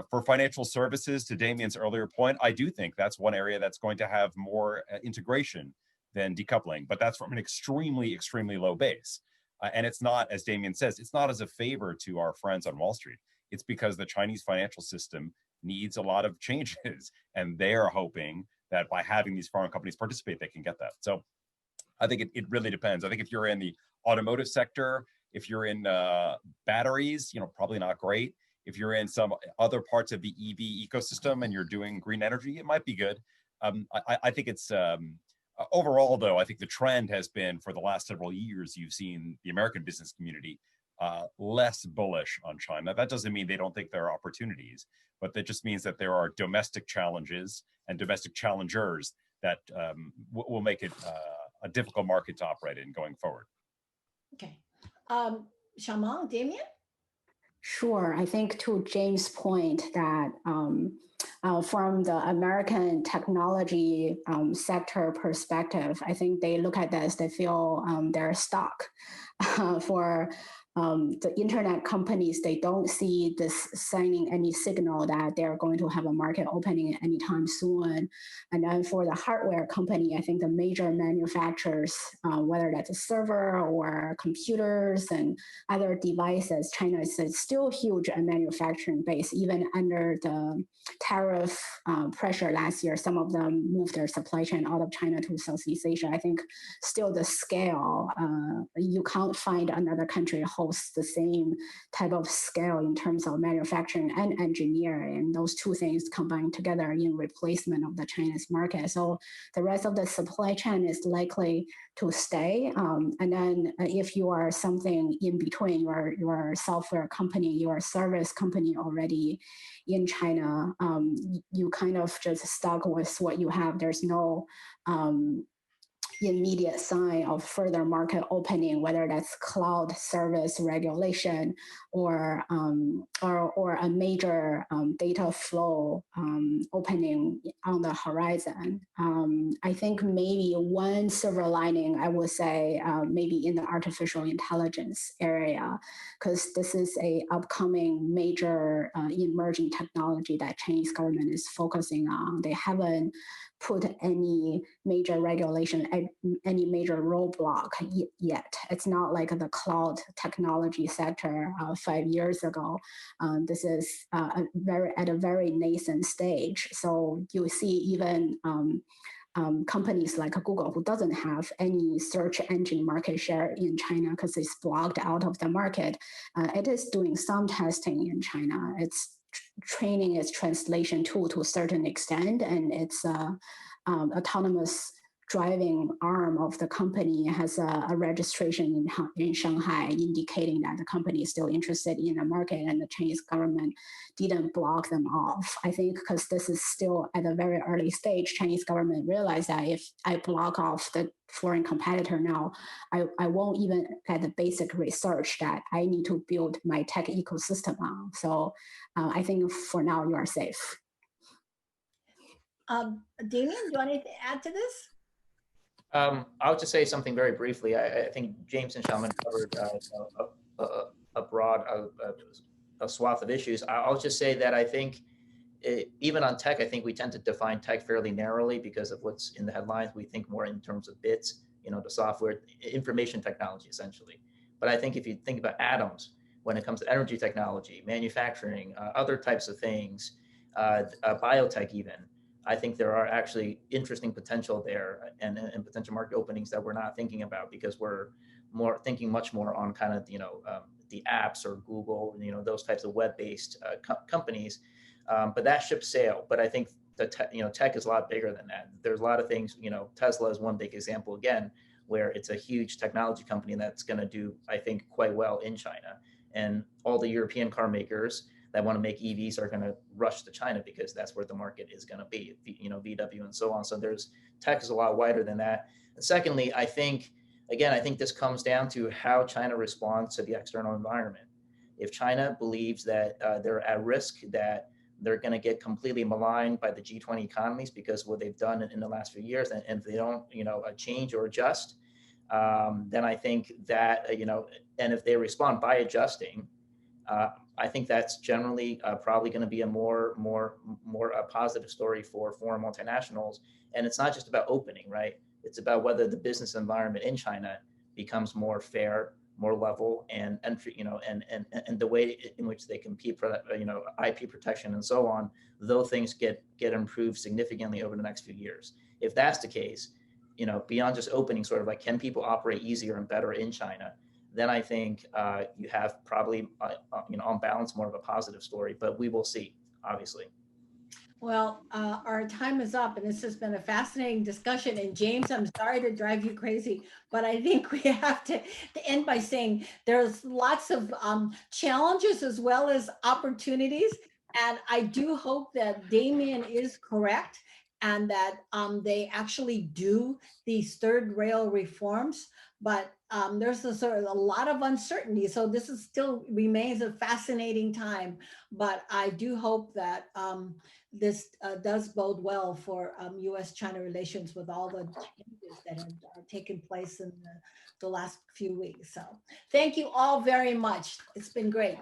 For financial services, to Damien's earlier point, I do think that's one area that's going to have more integration than decoupling, but that's from an extremely, extremely low base. And it's not, as Damien says, it's not as a favor to our friends on Wall Street. It's because the Chinese financial system needs a lot of changes, and they are hoping that by having these foreign companies participate, they can get that. So I think it really depends. I think if you're in the automotive sector, if you're in batteries, probably not great. If you're in some other parts of the EV ecosystem and you're doing green energy, it might be good. I think it's, overall though, I think the trend has been for the last several years, you've seen the American business community less bullish on China. That doesn't mean they don't think there are opportunities, but that just means that there are domestic challenges and domestic challengers that will make it a difficult market to operate in going forward. Okay. Xiaomeng, Damien? Sure. I think to James' point that from the American technology sector perspective, I think they look at this, they feel they're stuck. For the internet companies, they don't see this sending any signal that they're going to have a market opening anytime soon. And then for the hardware company, I think the major manufacturers, whether that's a server or computers and other devices, China is still huge a manufacturing base, even under the tariff pressure last year. Some of them moved their supply chain out of China to Southeast Asia. I think still the scale, you can't find another country hosts the same type of scale in terms of manufacturing and engineering. Those two things combined together in replacement of the Chinese market. So the rest of the supply chain is likely to stay. And then if you are something in between, you are a software company, you are a service company already in China, you kind of just stuck with what you have. There's no immediate sign of further market opening, whether that's cloud service regulation or a major data flow opening on the horizon. I think maybe one silver lining, I would say, maybe in the artificial intelligence area, because this is a upcoming major emerging technology that Chinese government is focusing on. They haven't put any major regulation, any major roadblock yet. It's not like the cloud technology sector 5 years ago. This is at a very nascent stage. So you see even companies like Google, who doesn't have any search engine market share in China because it's blocked out of the market, it is doing some testing in China. It's training its translation tool to a certain extent, and its autonomous driving arm of the company has a registration in Shanghai, indicating that the company is still interested in the market, and the Chinese government didn't block them off. I think because this is still at a very early stage, Chinese government realized that if I block off the foreign competitor now, I won't even get the basic research that I need to build my tech ecosystem on. So I think for now you are safe. Damien, do you want anything to add to this? I'll just say something very briefly. I think James and Xiaomeng covered a broad swath of issues. I'll just say that I think even on tech, I think we tend to define tech fairly narrowly because of what's in the headlines. We think more in terms of bits, the software, information technology, essentially. But I think if you think about atoms, when it comes to energy technology, manufacturing, other types of things, biotech even, I think there are actually interesting potential there and potential market openings that we're not thinking about because we're thinking much more on kind of, the apps or Google, those types of web-based companies. But that ship sail. But I think tech is a lot bigger than that. There's a lot of things, Tesla is one big example again, where it's a huge technology company that's going to do, I think, quite well in China. And all the European car makers that want to make EVs are going to rush to China because that's where the market is going to be, VW and so on. So tech is a lot wider than that. And secondly, I think this comes down to how China responds to the external environment. If China believes that they're at risk, that they're going to get completely maligned by the G20 economies because of what they've done in the last few years, and if they don't, change or adjust, then I think that, and if they respond by adjusting, I think that's generally probably going to be a more positive story for foreign multinationals. And it's not just about opening, right? It's about whether the business environment in China becomes more fair, more level, and the way in which they compete for IP protection and so on. Though things get improved significantly over the next few years. If that's the case, beyond just opening, sort of like, can people operate easier and better in China? Then I think you have probably, on balance, more of a positive story, but we will see, obviously. Well, our time is up, and this has been a fascinating discussion. And James, I'm sorry to drive you crazy, but I think we have to end by saying there's lots of challenges as well as opportunities. And I do hope that Damien is correct and that they actually do these third rail reforms. But there's a lot of uncertainty. So this is still remains a fascinating time. But I do hope that this does bode well for U.S.-China relations with all the changes that have taken place in the last few weeks. So thank you all very much. It's been great.